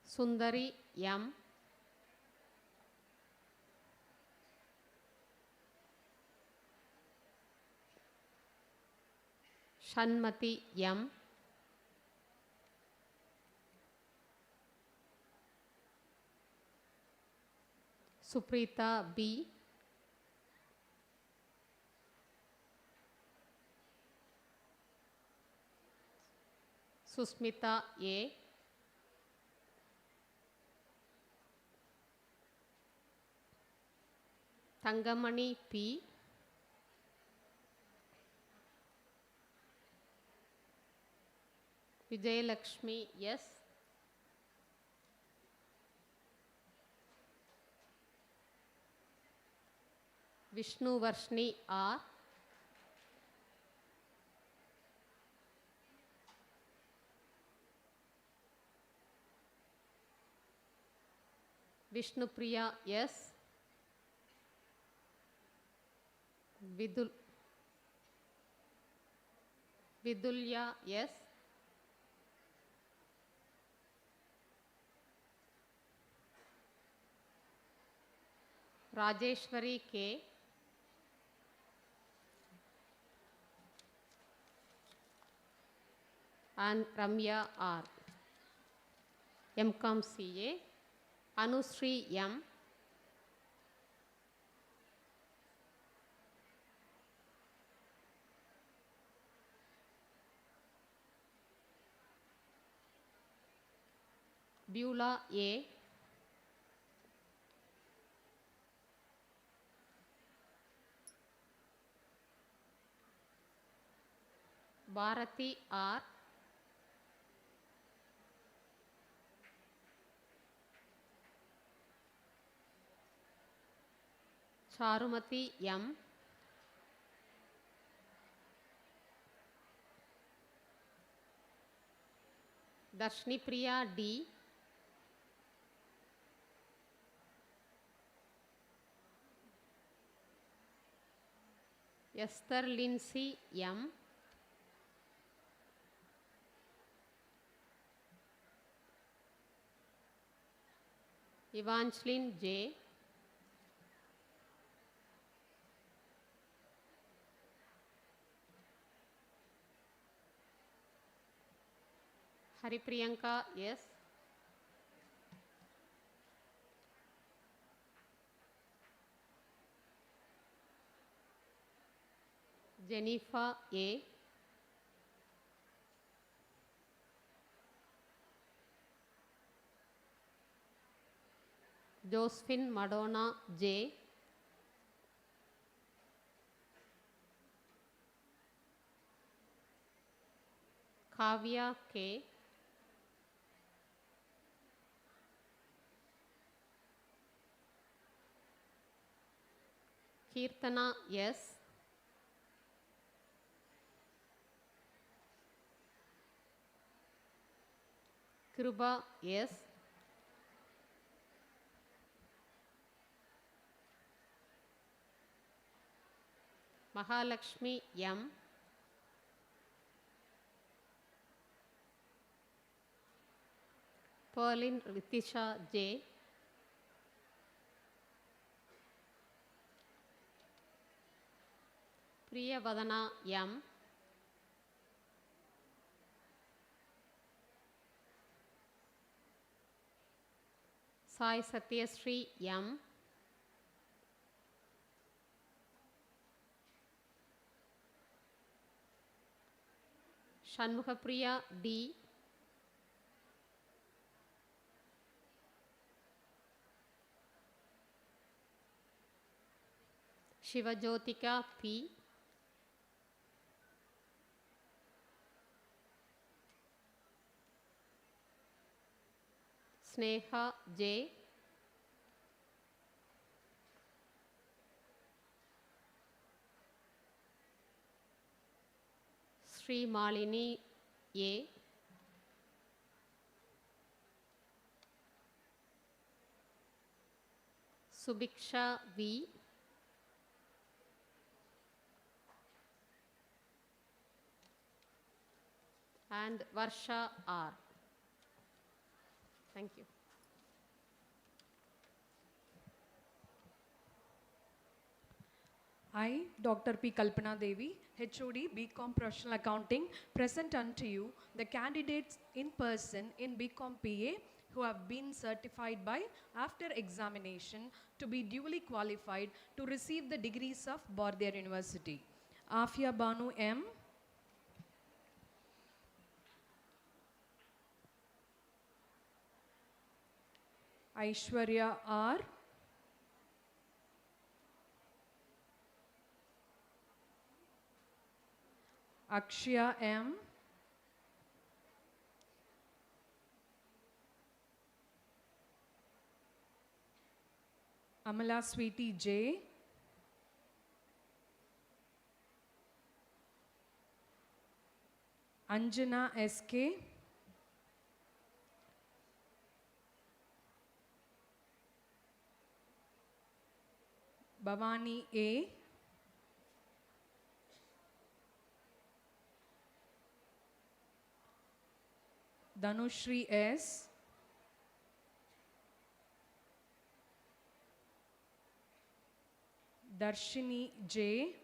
Sundari M. Shanmati M. Suprita B. Susmita A. Tangamani P. Vijayalakshmi S. Vishnu Varshni R. Vishnupriya S. Vidulya S. Rajeshwari K. and Ramya R. MCOM CA. Anusri M. Beulah A. Bharati R. Charumati M. Darshni Priya D. Esther Lindsay M. Evangeline J. Haripriyanka S. Jennifer A. Josephine Madonna J. Kavya K. Kirtana S. Kruba S. Mahalakshmi M. Perlin Ritisha J. Priyavadana M. Sai Satyasree M. Shanmugapriya D. Shivajotika P. Sneha J. Sri Malini A. Subiksha V. And Varsha R. Thank you. I, Dr. P. Kalpana Devi, HOD, BCom Professional Accounting, present unto you the candidates in person in BCom PA who have been certified by, after examination, to be duly qualified to receive the degrees of Bardiyar University. Afia Banu M. Aishwarya R. Akshya M. Amala Sweetie J. Anjana SK. Bhavani A. Dhanushri S. Darshini J.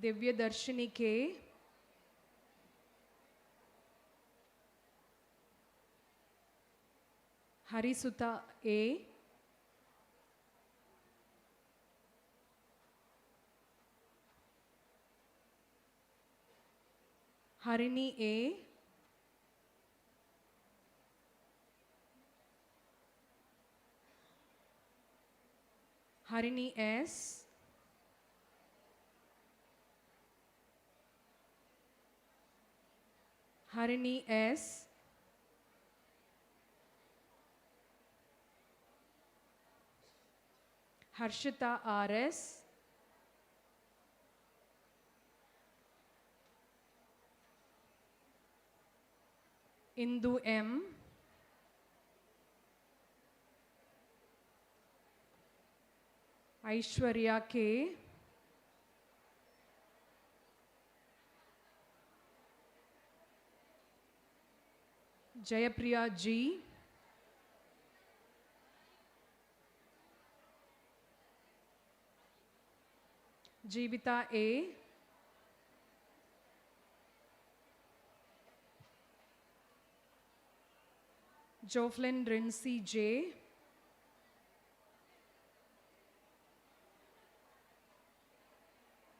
Divya Darshini K. Harisuta A. Harini A. Harini S. Harini S. Harshita RS. Indu M. Aishwarya K. Jayapriya G. Jeevita A. Joflin Rincy J.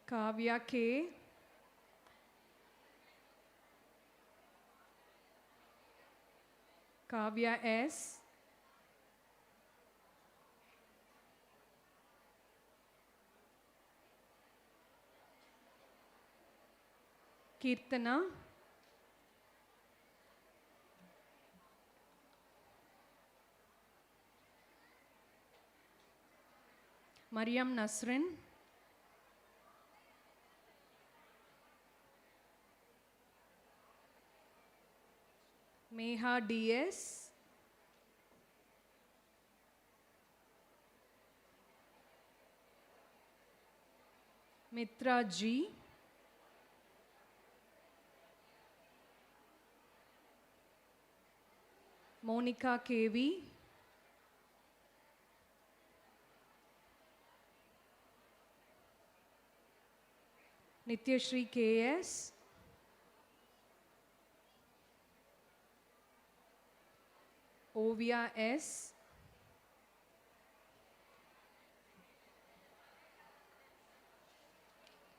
Kavya K. Kavya S. Kirtana. Mariam Nasrin. Meha DS. Mitra G. Monica KV. Nityashri KS. Ovia S.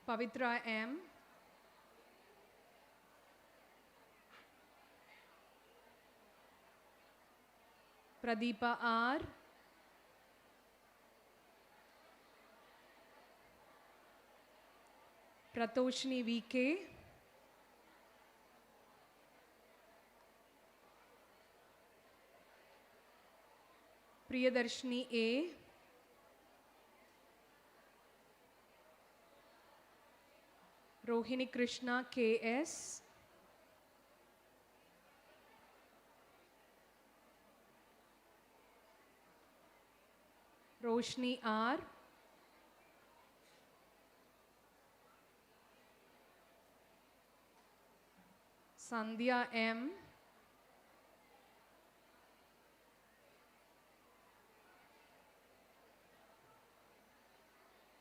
Pavitra M. Pradeepa R. Pratoshni VK. Priyadarshini A. Rohini Krishna KS. Roshni R. Sandhya M.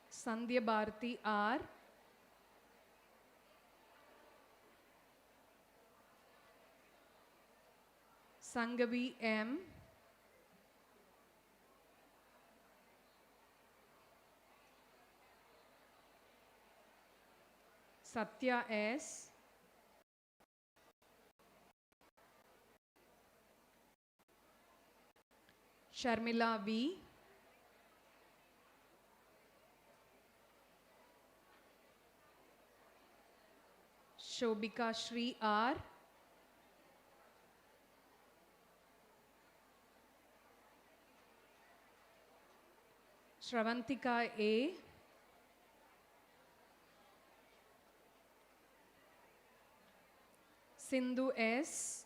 Sandhya Bharati R. Sangavi M. Satya S. Sharmila V. Shobika Shri R. Shravantika A. Sindhu S.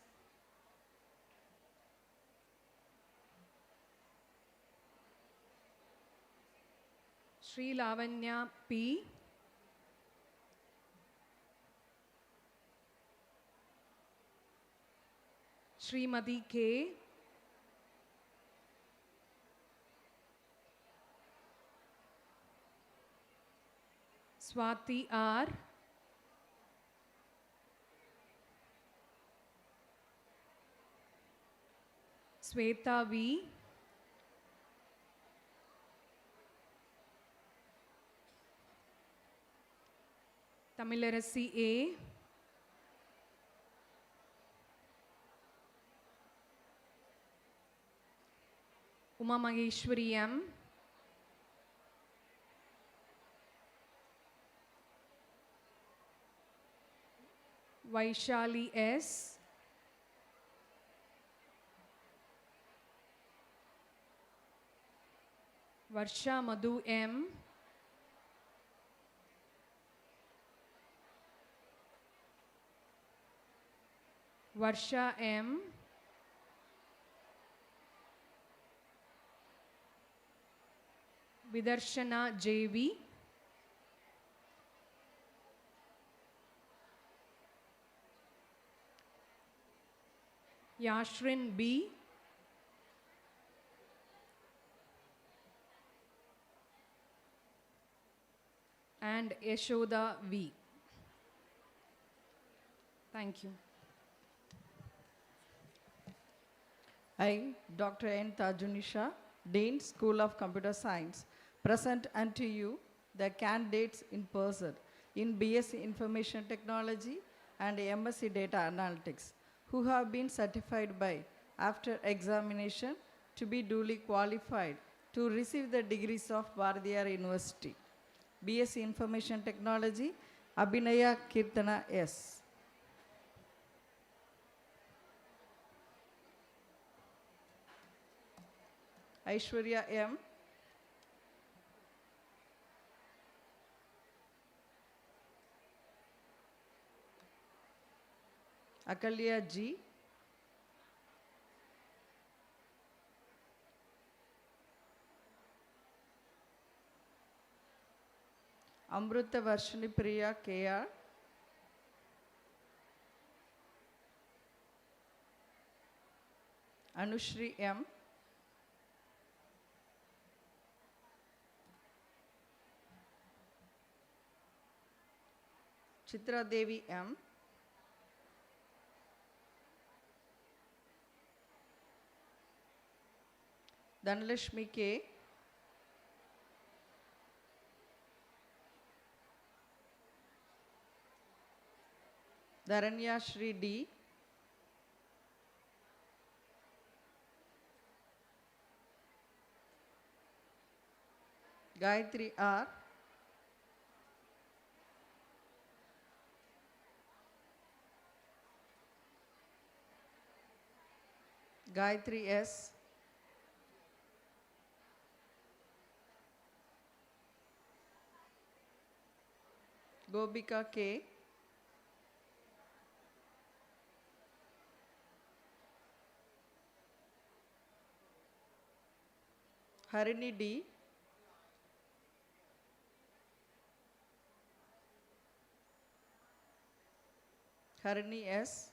Sri Lavanya P. Srimati K. Swati R. Sweta V. Tamilarasi A. Uma Maheshwari M. Vaishali S. Varsha Madhu M. Varsha M. Vidarshana JV. Yashrin B. And Yashoda V. Thank you. I, Dr. N. Tajunisha, Dean, School of Computer Science, present unto you the candidates in person in BSc Information Technology and MSc Data Analytics who have been certified by after examination to be duly qualified to receive the degrees of Bharatiyar University. BSc Information Technology, Abhinaya Kirtana S. Aishwarya M. Akalya G. Amruta Varshini Priya KR. Anushri M. Chitra Devi M. Dhanlashmi K. Dharanya Shri D. Gayatri R. Gayatri S. Gobika K. Harini D. Harini S.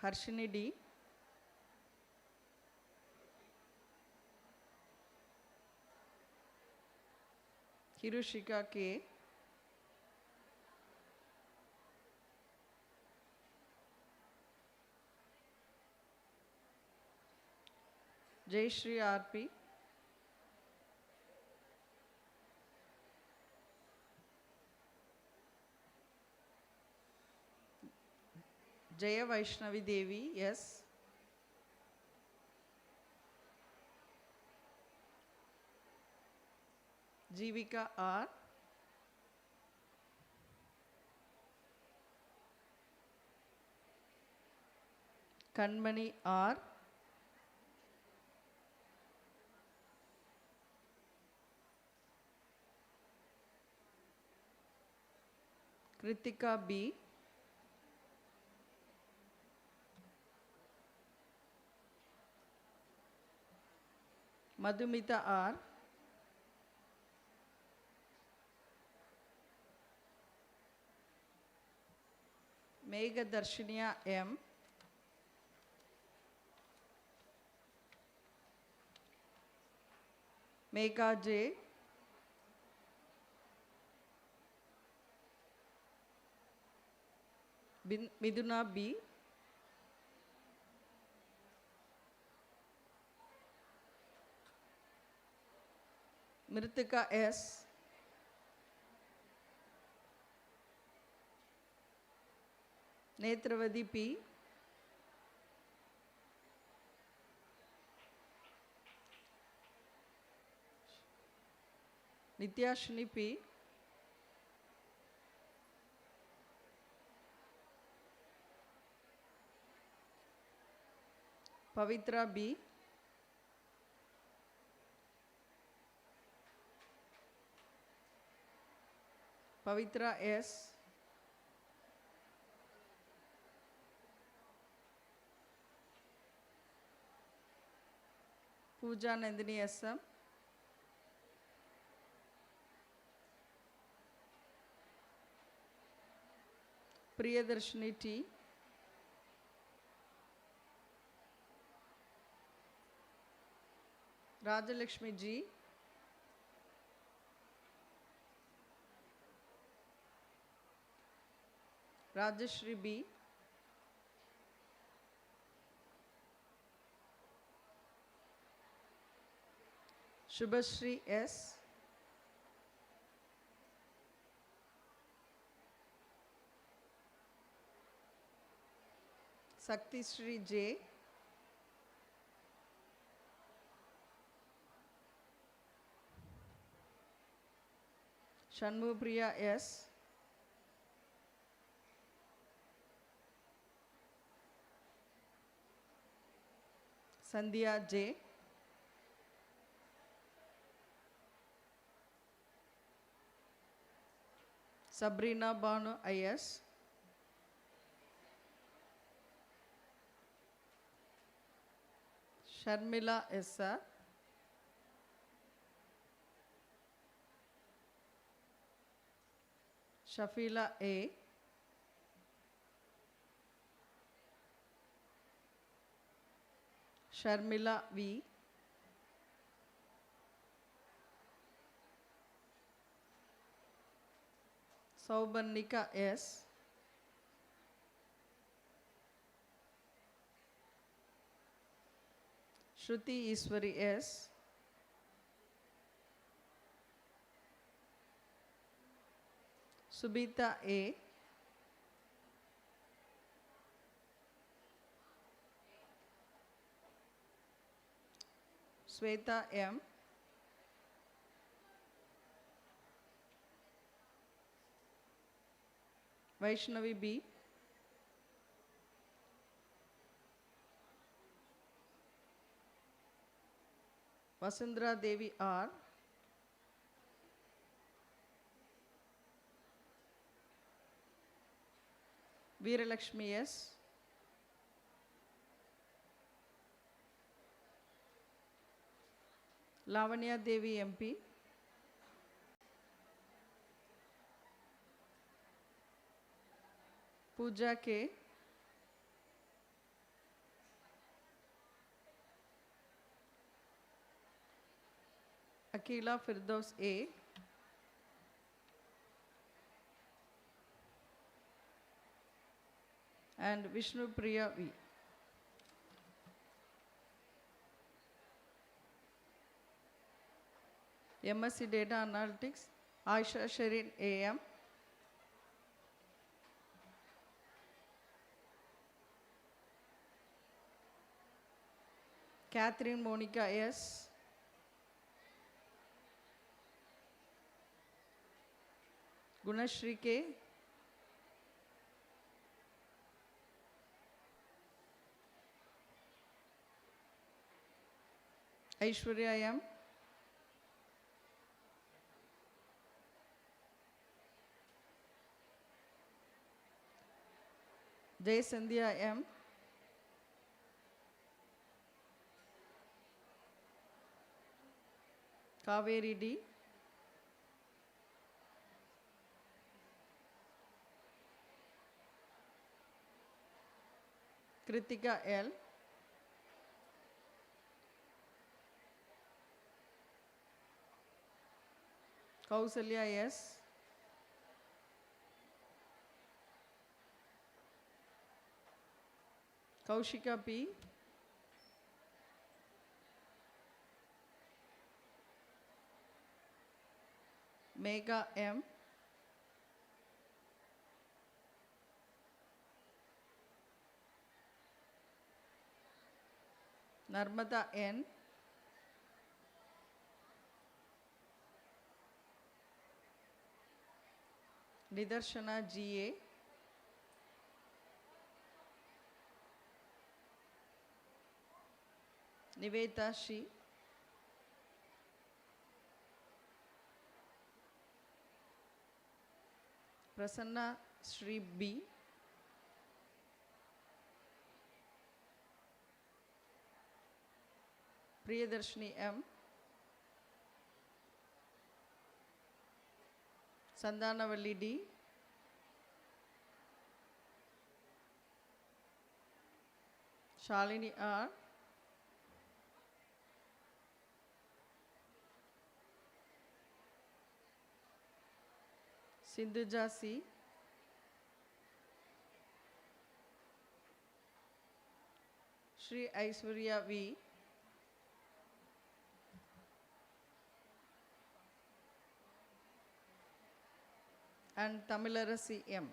Harshini D. Hirushika K. Jayashri RP. Jaya Vaishnavi Devi, yes. Jivika R. Kanmani R. Kritika B. Madhumita R. Megha Darshinia M. Megha J. Miduna B. Mritika S. Netravadi P. Nityashini P. Pavitra B. Pavitra S. Pooja Nandini SM. Priyadarshini T. Rajalakshmi G. Rajashri B. Shubhashri S. Sakti Sri J, Shanmupriya S, Sandhya J, Sabrina Banu IS, Sharmila SR, Shafila A, Sharmila V, Saubarnika S, Shruti Iswari S, Subita A, Sweta M, Vaishnavi B, Vasundhara Devi R, Veeralakshmi S, Lavanya Devi MP, Pooja K, Akila Firdaus A, and Vishnu Priya V. MSc Data Analytics, Aisha Sherin AM, Catherine Monica S, Gunashri K, Aishwarya M, Jay Sandhya M, Kaveri D, Kritika L, Kausalya S, Kaushika P, Megha M, Narmada N, Nidarshana GA, Niveta Shi, Prasanna Sri B, Priyadarshini M, Sandanavalli D, Shalini R, Sindhuja C, Shri Aishwarya V, and Tamilarasi M.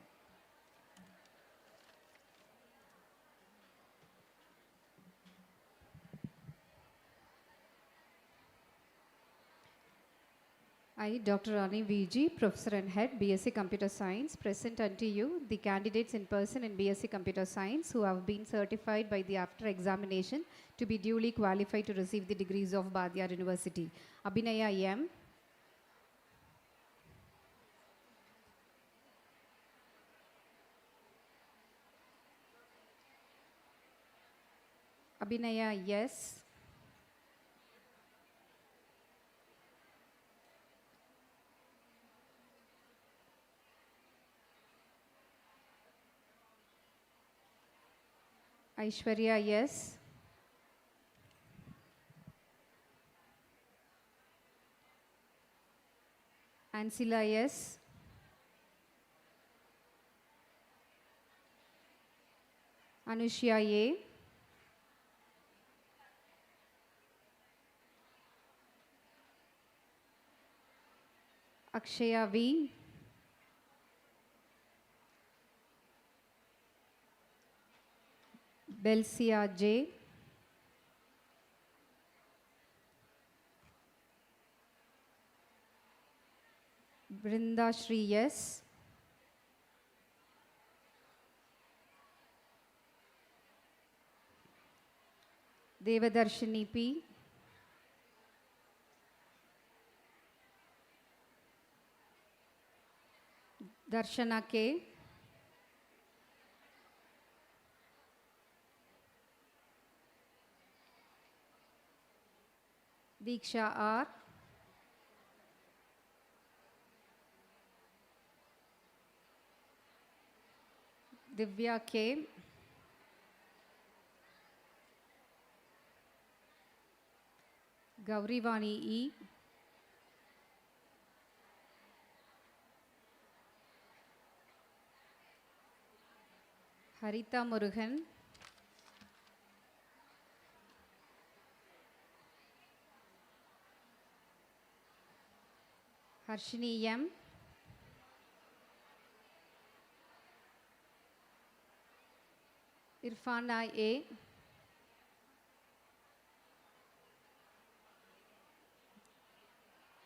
I, Dr. Rani VG, Professor and Head, BSc Computer Science, present unto you the candidates in person in BSc Computer Science who have been certified by the after examination to be duly qualified to receive the degrees of Bhadyar University. Abhinaya M. Abhinaya yes. Aishwarya yes. Ansila yes. Anushya A. Akshaya V. Belsia J. Brinda Shri yes. Devadarshini P. Darshana K. Diksha R. Divya K. Gaurivani E. Harita Murugan. Harshini M. Irfana A.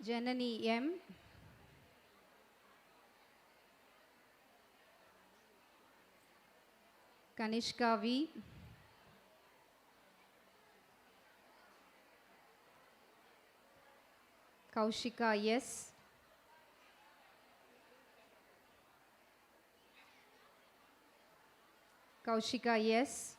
Janani M. Kanishka V. Kaushika yes. Kaushika yes.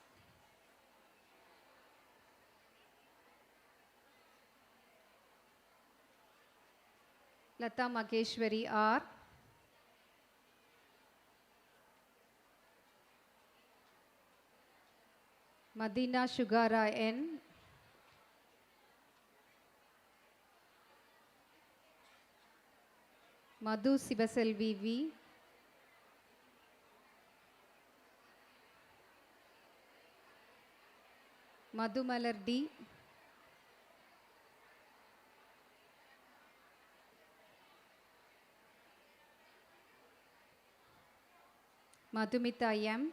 Lata Makeshwari R. Madina Shugara N. Madhu Sivaselvi V. Madhu Malar D. Madhumita M.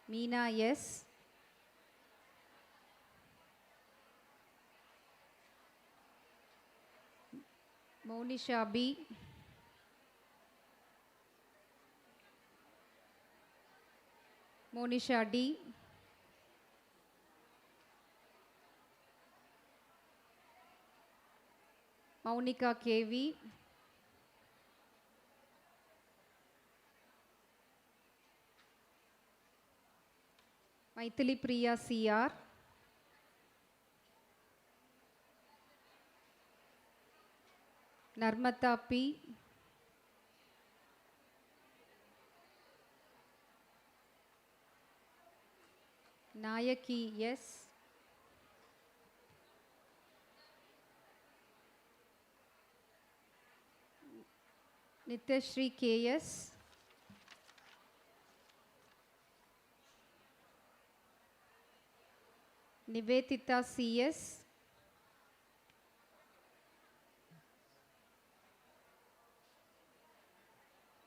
Meena yes. Monisha B. Monisha D. Maunika KV. Maithili Priya CR. Narmata P. Nayaki yes. Nityashri KS. Nivetita CS.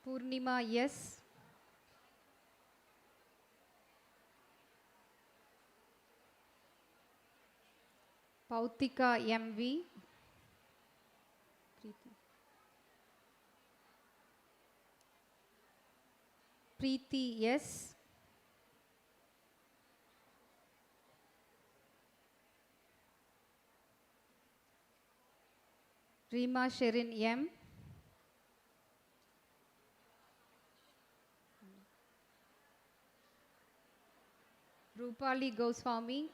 Purnima yes. Pautika MV. Preeti S. Rima Sherin M. Rupali Goswami.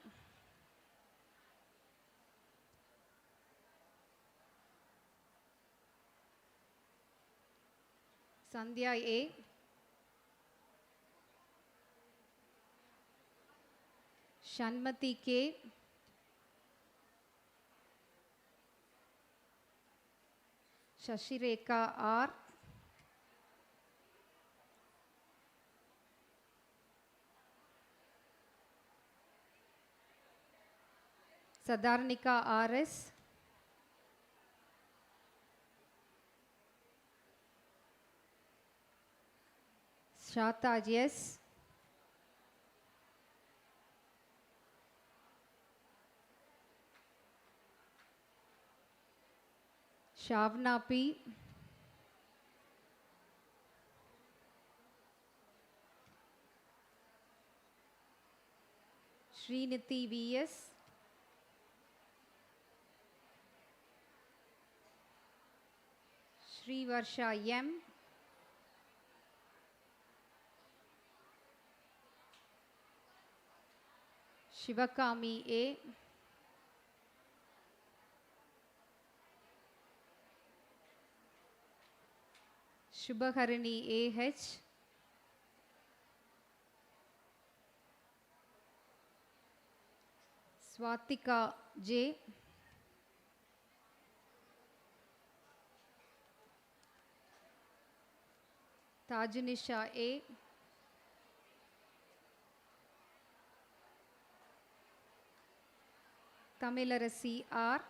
Sandhya A. Shanmati K. Shashireka R. Sadarnika RS. Shataj S. Shavna P. Sriniti VS. Srivarsha M. Shivakami A. Shubhaharini AH. Swatika J. Tajunisha A. Tamilarasi R.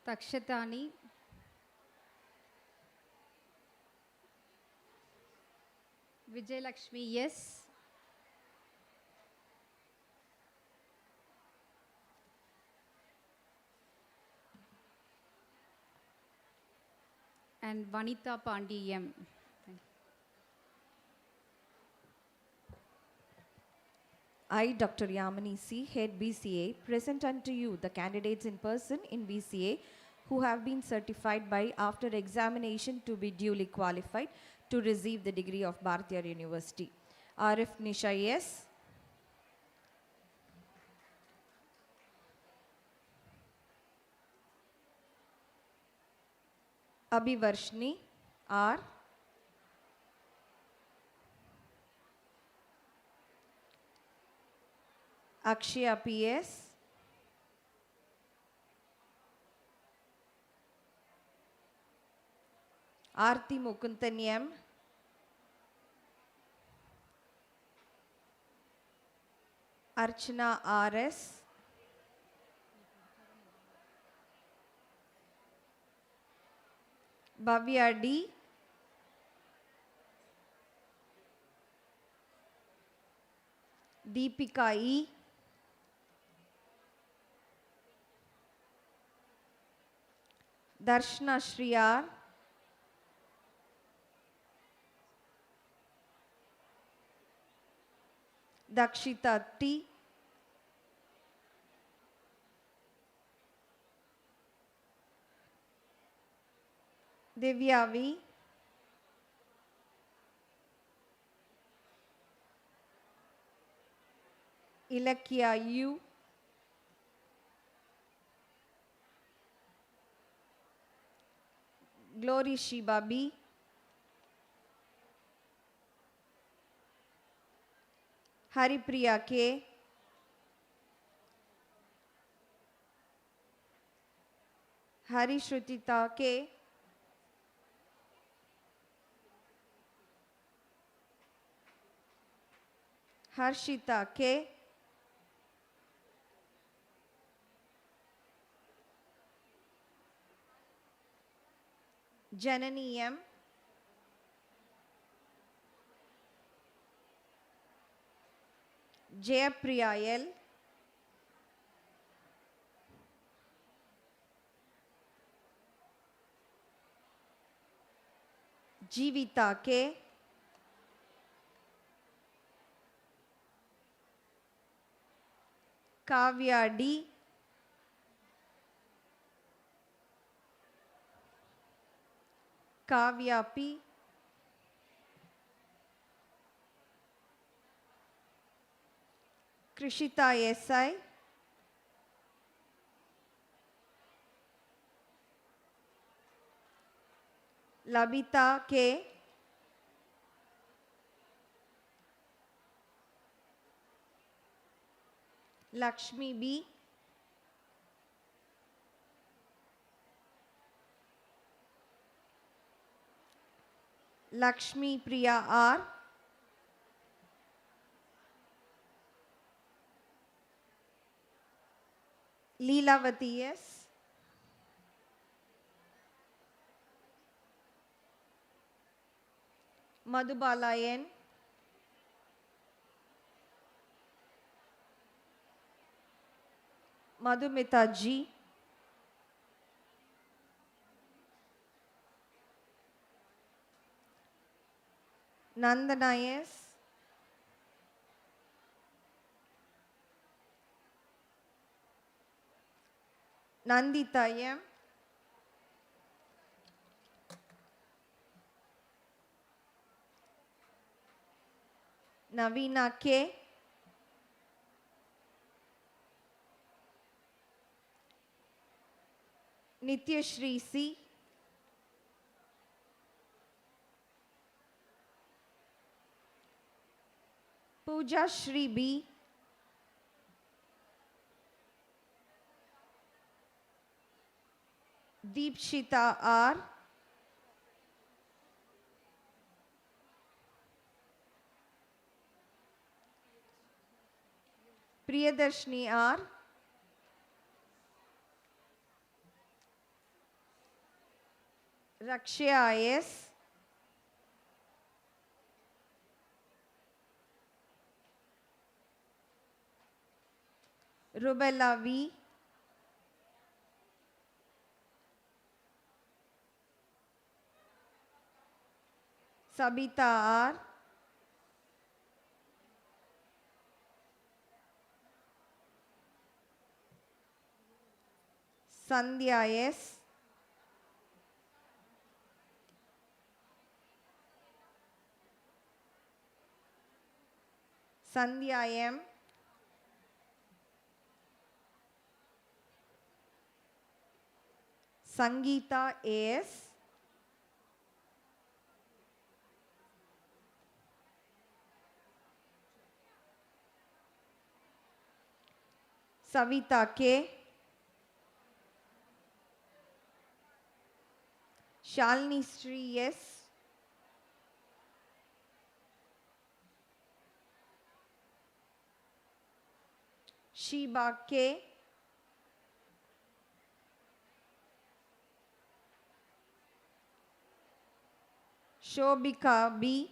Takshatani. Vijayalakshmi yes. And Vanita Pandi M. I, Dr. Yamini C., Head BCA, present unto you the candidates in person in BCA who have been certified by after examination to be duly qualified to receive the degree of Bharatiya University. Arif Nisha S. Abhivarshni R. Akshaya PS. Aarti Mukundan M. Archana RS. Bhavya D. Deepika E. Darshana Shriyar. Dakshita T. Divya V. Ilakya U. Glory Shiba B. Haripriya K. Harishrutita K. Harshita K. Janani M. Jayapriya L, Jeevita K, Kavya D, Kavya P, Krishita SI, Labita K, Lakshmi B, Lakshmi Priya R, Leelavati S, Madhubala N, Madhumita G, Nandana S, Nandita M, Navina K, Nityashri C, Pooja Shri B, Deepshita R, Priyadarshini R, Rakshya S, Rubella V, Sabita R, Sandhya S, Sandhya M, Sangeeta AS, Savita K, Shalini Sri S, Shiba K, Shobika B,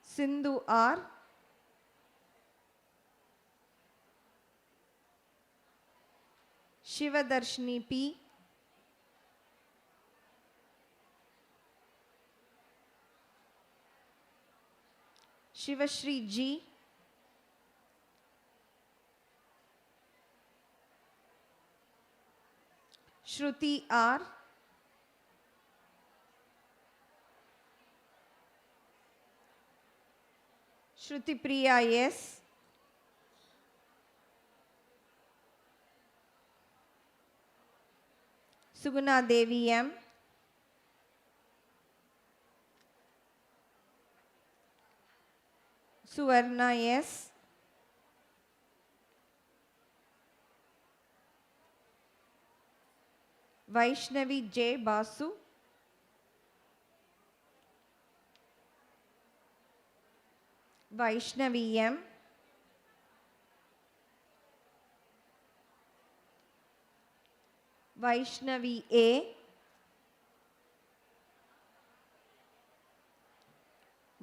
Sindhu R, Shivadarshini P, Shivashri G, Shruti R, Shruti Priya S, Suguna Devi M, Suvarna S, Vaishnavi J. Basu, Vaishnavi M, Vaishnavi A,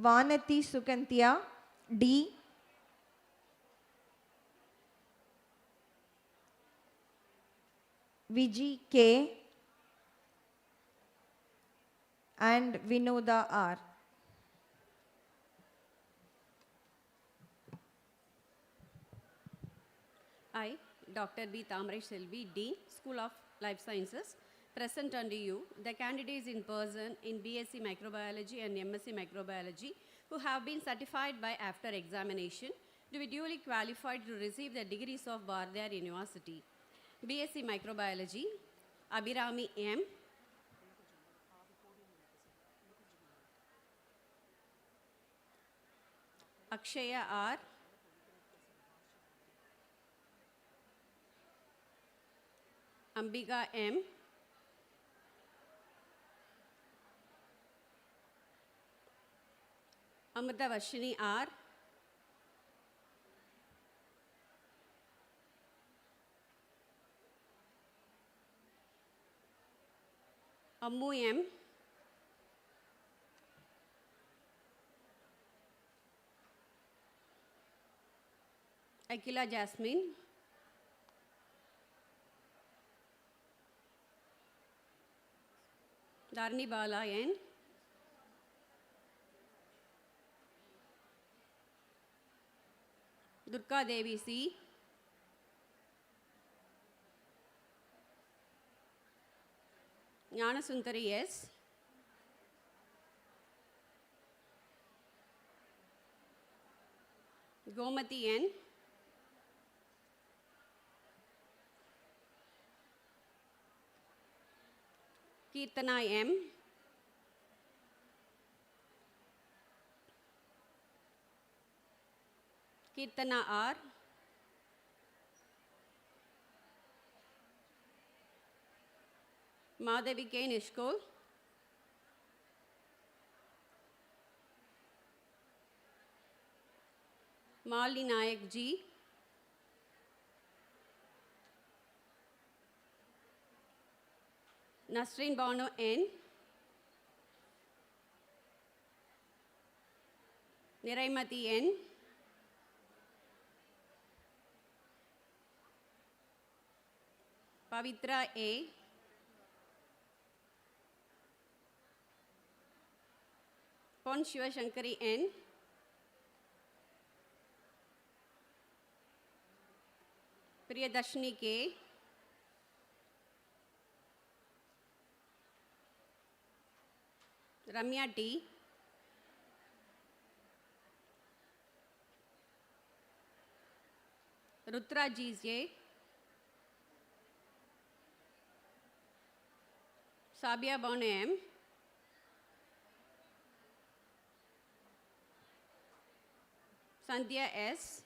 Vanati Sukantya D, Viji K, and Vinoda R. I, Dr. B. Thamrai Selvi, Dean, School of Life Sciences, present unto you the candidates in person in BSc Microbiology and MSc Microbiology who have been certified by after examination to be duly qualified to receive the degrees of Bardiyar University. BSc Microbiology, Abhirami M. Akshaya R. Ambika M. Amrita Vashini R. Ammu M. Akila Jasmine. Dharni Bala N. Durga Devi C. Jnana Sundari S. Gomati N. Kirtana M. Kirtana R. Madhavi K. Nishkol. Malini Nayak G. Nasreen Bano N. Niraimati N. Pavitra A. Pon Shivashankari N. Priyadashini K. Ramya T. Rutra G. Sabia Bon M. Sandhya S.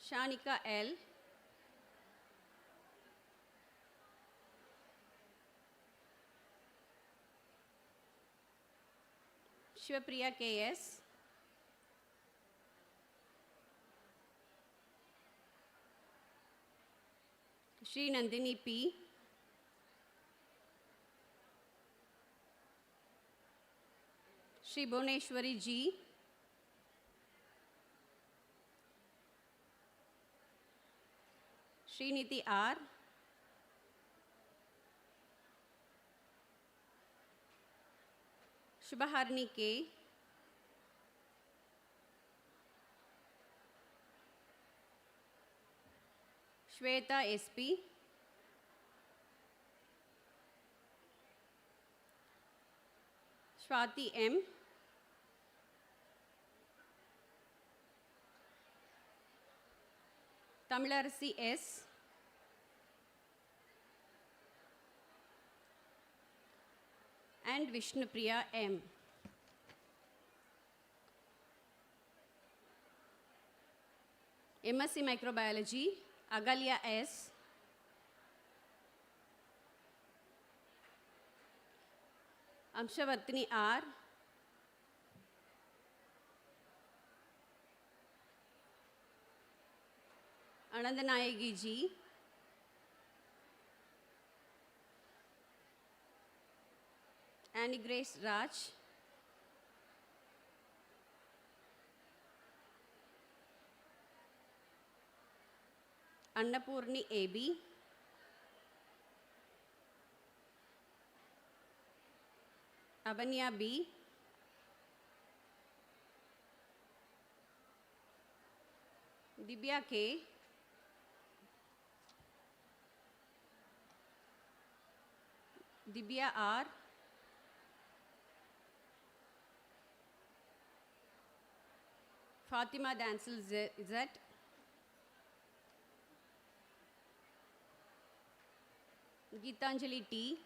Shanika L. Shivapriya K.S. Shri Nandini P. Shri Bhuneshwari G. Sriniti R. Shubhaharni K. Shweta SP. Swati M. Tamilarasi S. And Vishnupriya M. MSc Microbiology, Agalya S. Amshavartini R. Anandanayagi G. Annie Grace Raj, Annapurni AB, Abanya B, Dibya K, Dibya R, Fatima Dancel Z, Geetanjali T,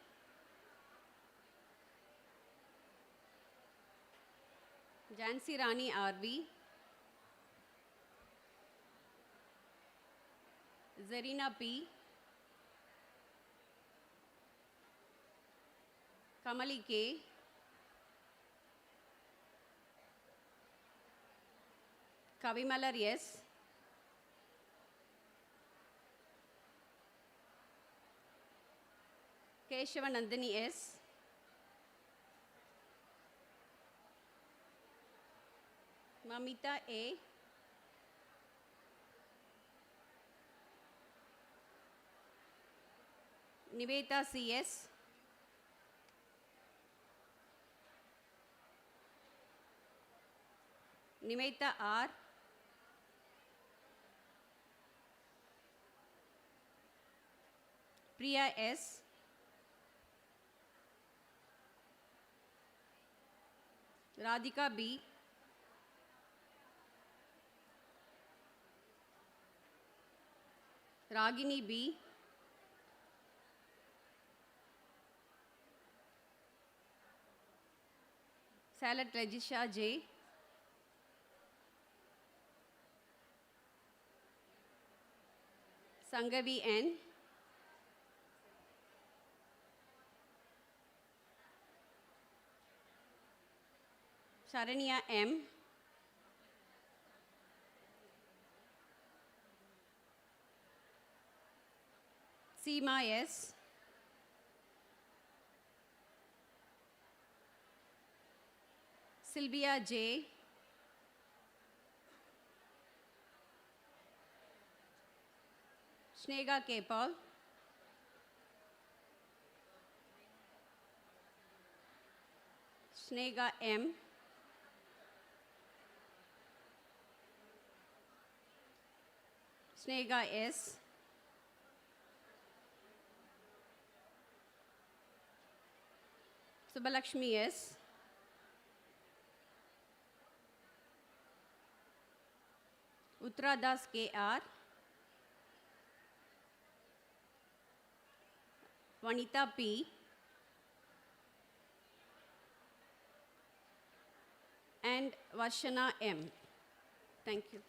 Jansi Rani RV, Zarina P, Kamali K, Kavimalar S, Keshavanandani S, Mamita A, Niveta CS, Nimeta R, Priya S, Radhika B, Ragini B, Salat Rajisha J, Sangavi N, Sharanya M, Seema S, Sylvia J, Snega K. Paul, Snega M, Snega S, Subbalakshmi S, Uttara Das KR, Vanita P, and Varshana M. Thank you.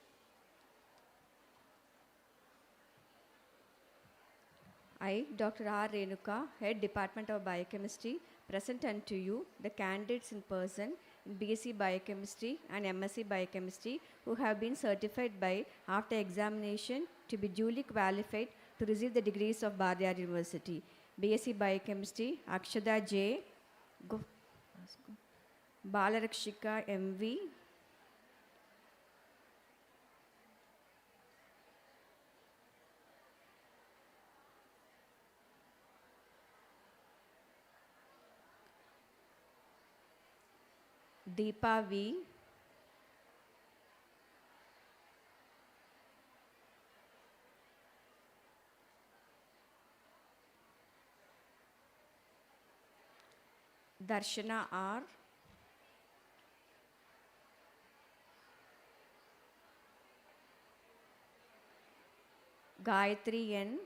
I, Dr. R. Renuka, Head Department of Biochemistry, present unto you the candidates in person in BSc Biochemistry and MSc Biochemistry who have been certified by after examination to be duly qualified to receive the degrees of Bardiyar University. BSc Biochemistry, Akshada J, Balarakshika MV, Deepa V, Darshana R, Gayatri N,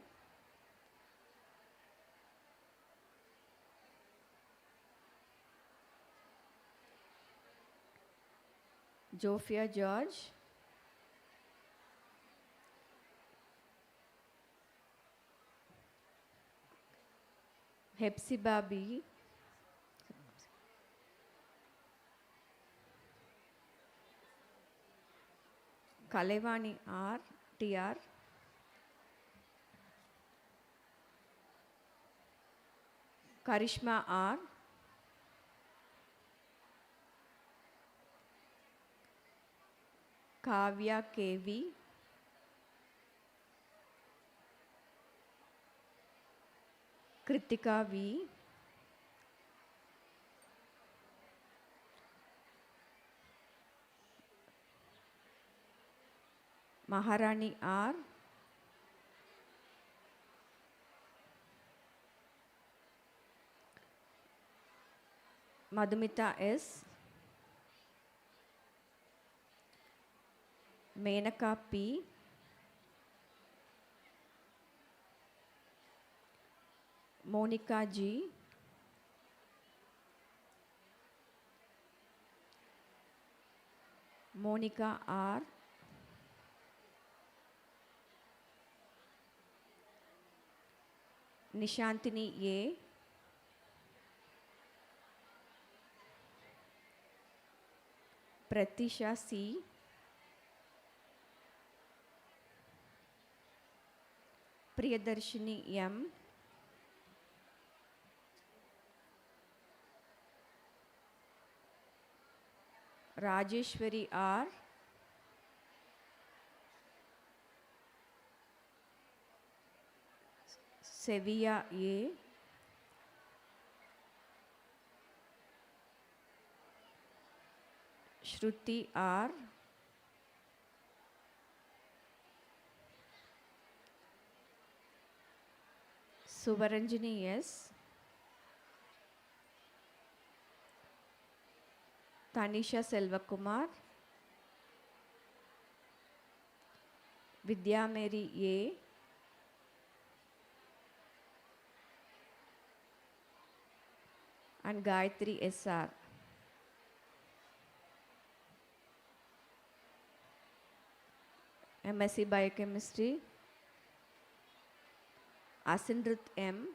Jofia George, Hepzibah B, Kalaivani R, TR, Karishma R, Kavya KV, Kritika V, Maharani R, Madhumita S, Menaka P, Monica G, Monica R, Nishantini A, Pratisha C, Priyadarshini M, Rajeshwari R, Sevilla A, Shruti R, Suvaranjini S, Tanisha Selvakumar, Vidya Mary A, and Gayatri SR. MSc Biochemistry, Asindrit M,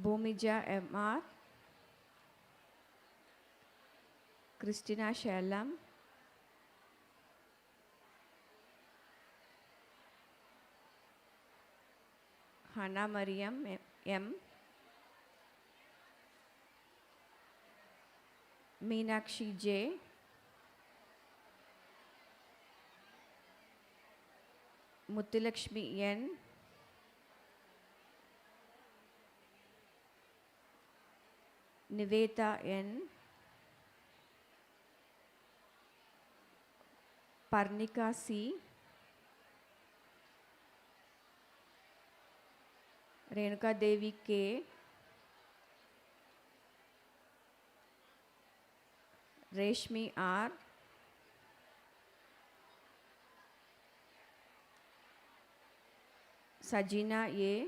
Bhumija MR, Christina Shallam, Hannah Mariam M, Meenakshi J, Muthulakshmi N, Niveta N, Parnika C, Renuka Devi K, Reshmi R, Sajina A,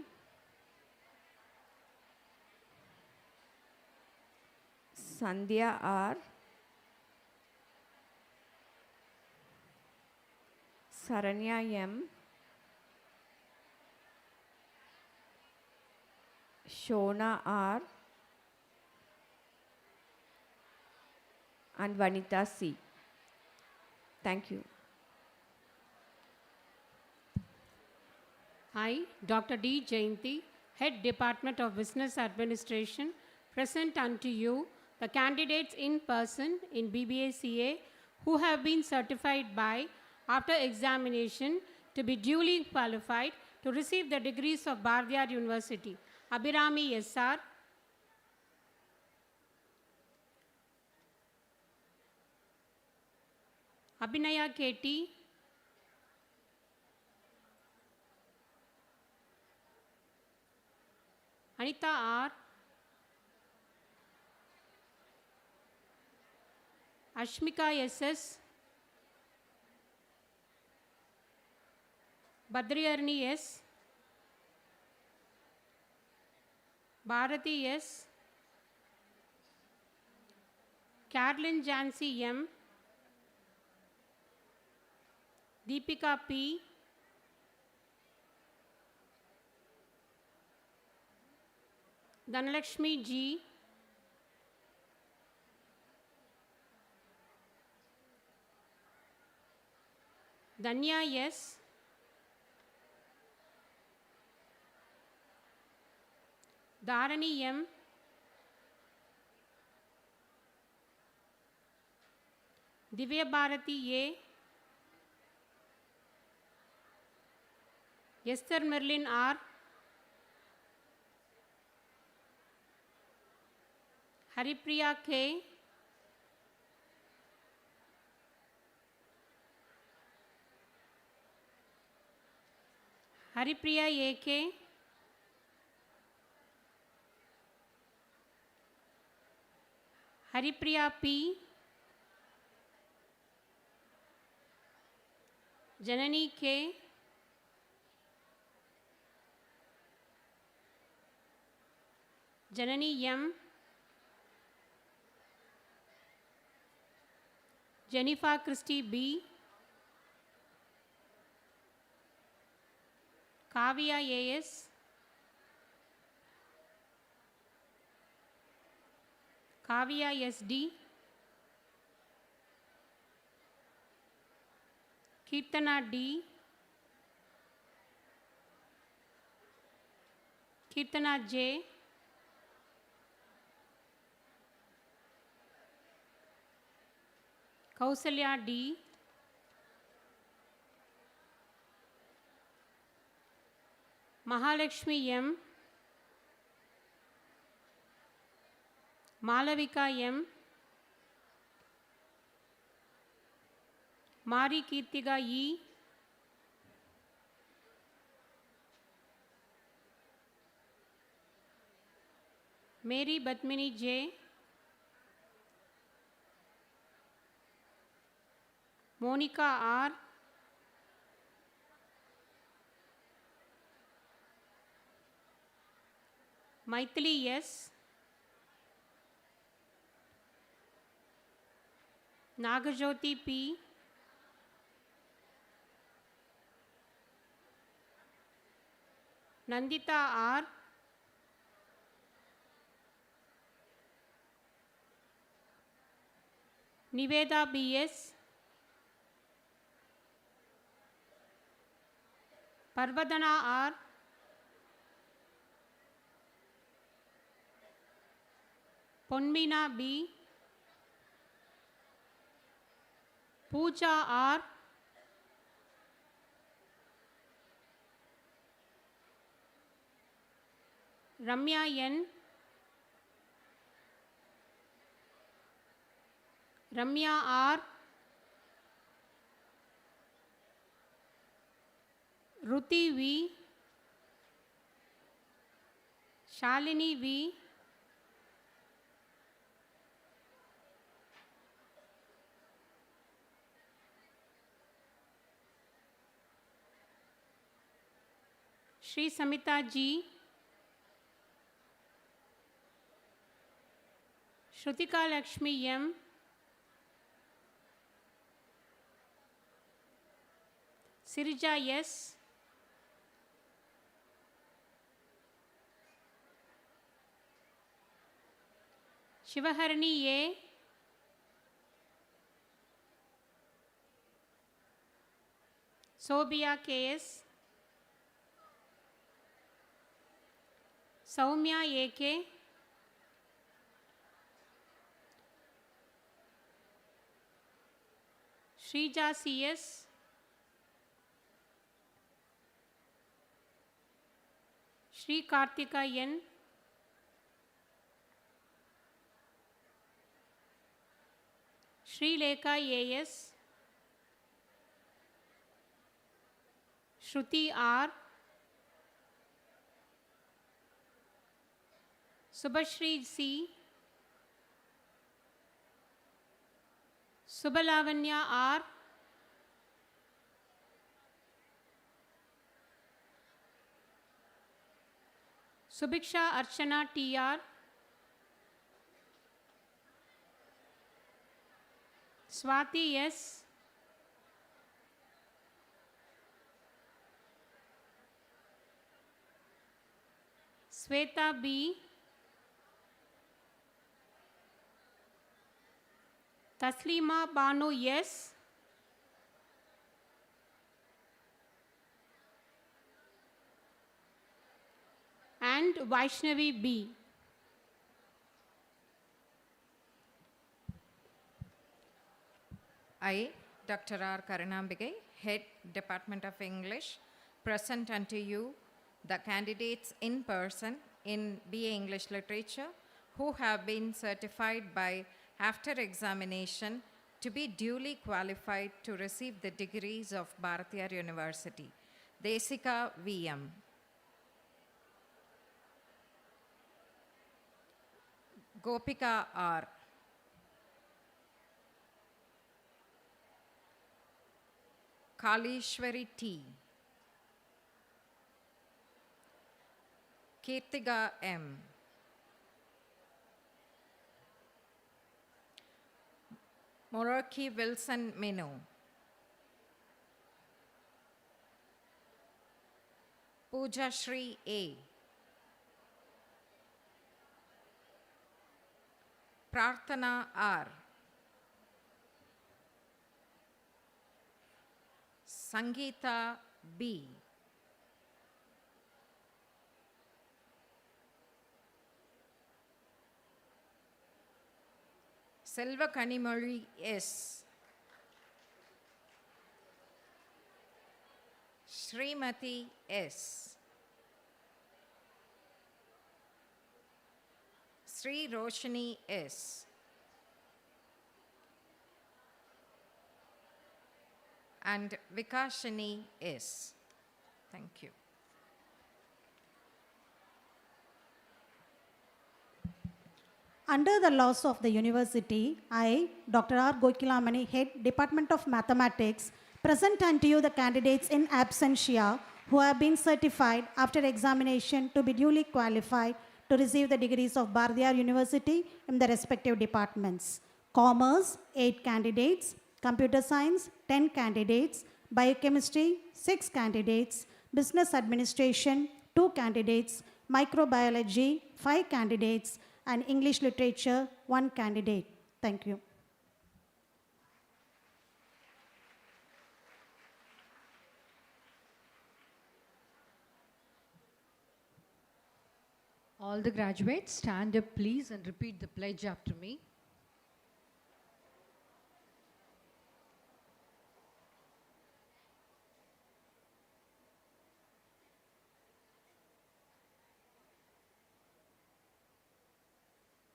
Sandhya R, Saranya M, Shona R, and Vanita C. Thank you. I, Dr. D. Jayanti, Head Department of Business Administration, present unto you the candidates in person in BBA-CA who have been certified by, after examination, to be duly qualified to receive the degrees of Bardiyar University. Abhirami SR, Abhinaya KT, Anita R, Ashmika SS, Badriyarni S, Bharati S, Carolyn Jancy M, Deepika P, Dhanalakshmi G, Danya S, Dharani M, Divya Bharati A, Esther Merlin R, Haripriya K, Haripriya AK, Haripriya P, Janani K, Janani M, Jennifer Christie B, Kavya AS, Kavya SD, Kirtana D, Kirtana J, Kausalya D, Mahalakshmi M, Malavika M, Mari Kirtiga E, Mary Batmini J, Monica R, Maithili S, Nagajoti P, Nandita R, Niveda BS, Parvadana R, Ponmina B, Pooja R, Ramya N, Ramya R, Ruti V, Shalini V, Shri Samita G, Shrutika Lakshmi M, Sirija S, Shivaharani A, Sobia KS, Saumya AK, Shrija CS, Shri Kartika N, Shri Lekha AS, Shruti R, Subhashri C, Subhalavanya R, Subhiksha Archana TR, Swati S, Sweta B, Taslima Banu S, and Vaishnavi B. I, Dr. R. Karunambigai, Head, Department of English, present unto you the candidates in person in BA English Literature who have been certified by after examination to be duly qualified to receive the degrees of Bharatiyar University. Desika VM. Gopika R. Kalishwari T. Kirtiga M. Moraki Wilson Minu. Pooja Shri A. Prarthana R. Sangeeta B. Selva Kanimoli S. Srimati S. Sri Roshini S. And Vikashini S. Thank you. Under the laws of the university, I, Dr. R. Gokilamani, Head, Department of Mathematics, present unto you the candidates in absentia who have been certified after examination to be duly qualified to receive the degrees of Bharatiyar University in the respective departments. Commerce, 8 candidates. Computer Science, 10 candidates. Biochemistry, 6 candidates. Business Administration, 2 candidates. Microbiology, 5 candidates. And English Literature, 1 candidate. Thank you. All the graduates, stand up please and repeat the pledge after me.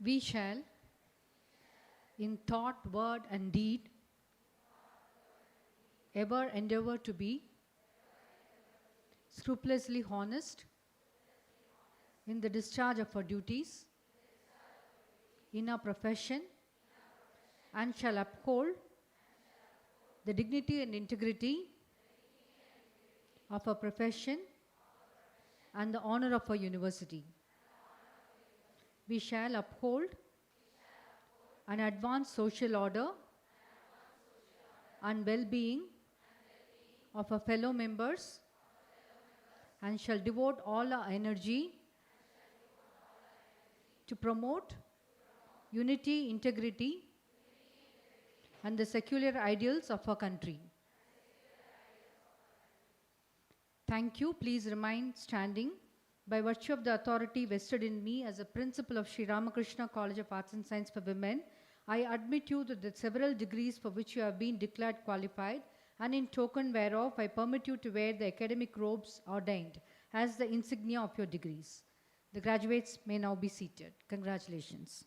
We shall, in thought, word, and deed, ever endeavor to be scrupulously honest in the discharge of our duties in our profession, and shall uphold the dignity and integrity of our profession and the honor of our university. We shall uphold and advance social order and well-being of our fellow members, and shall devote all our energy to promote unity, integrity, and the secular ideals of our country. Thank you. Please remain standing. By virtue of the authority vested in me as a principal of Sri Ramakrishna College of Arts and Science for Women, I admit you to the several degrees for which you have been declared qualified, and in token whereof I permit you to wear the academic robes ordained as the insignia of your degrees. The graduates may now be seated. Congratulations.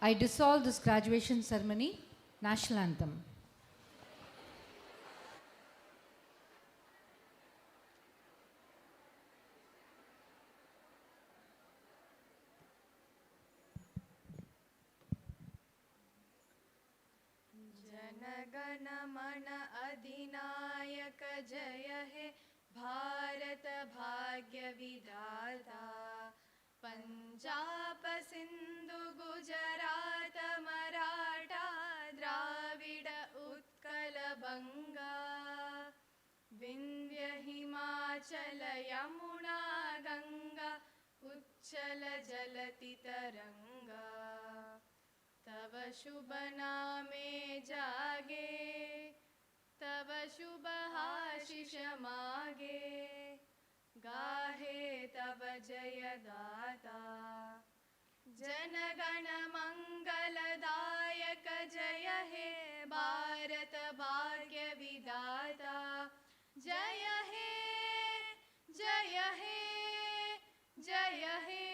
I dissolve this graduation ceremony. National Anthem. जनगण मन अधिनायक जय हे भारत भाग्य विधाता पंजाब सिंधु गुजरात मराठा द्राविड उत्कल बंगा विंध्य हिमाचल यमुना गंगा उच्चल जलति तरंगा तव शुभ नामे जागे तव शुभ आशीष मागे गाहे तव जय दाता जनगण मंगलदायक जय हे भारत भाग्य विधाता जय हे जय हे जय हे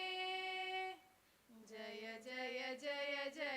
जय जय जय जय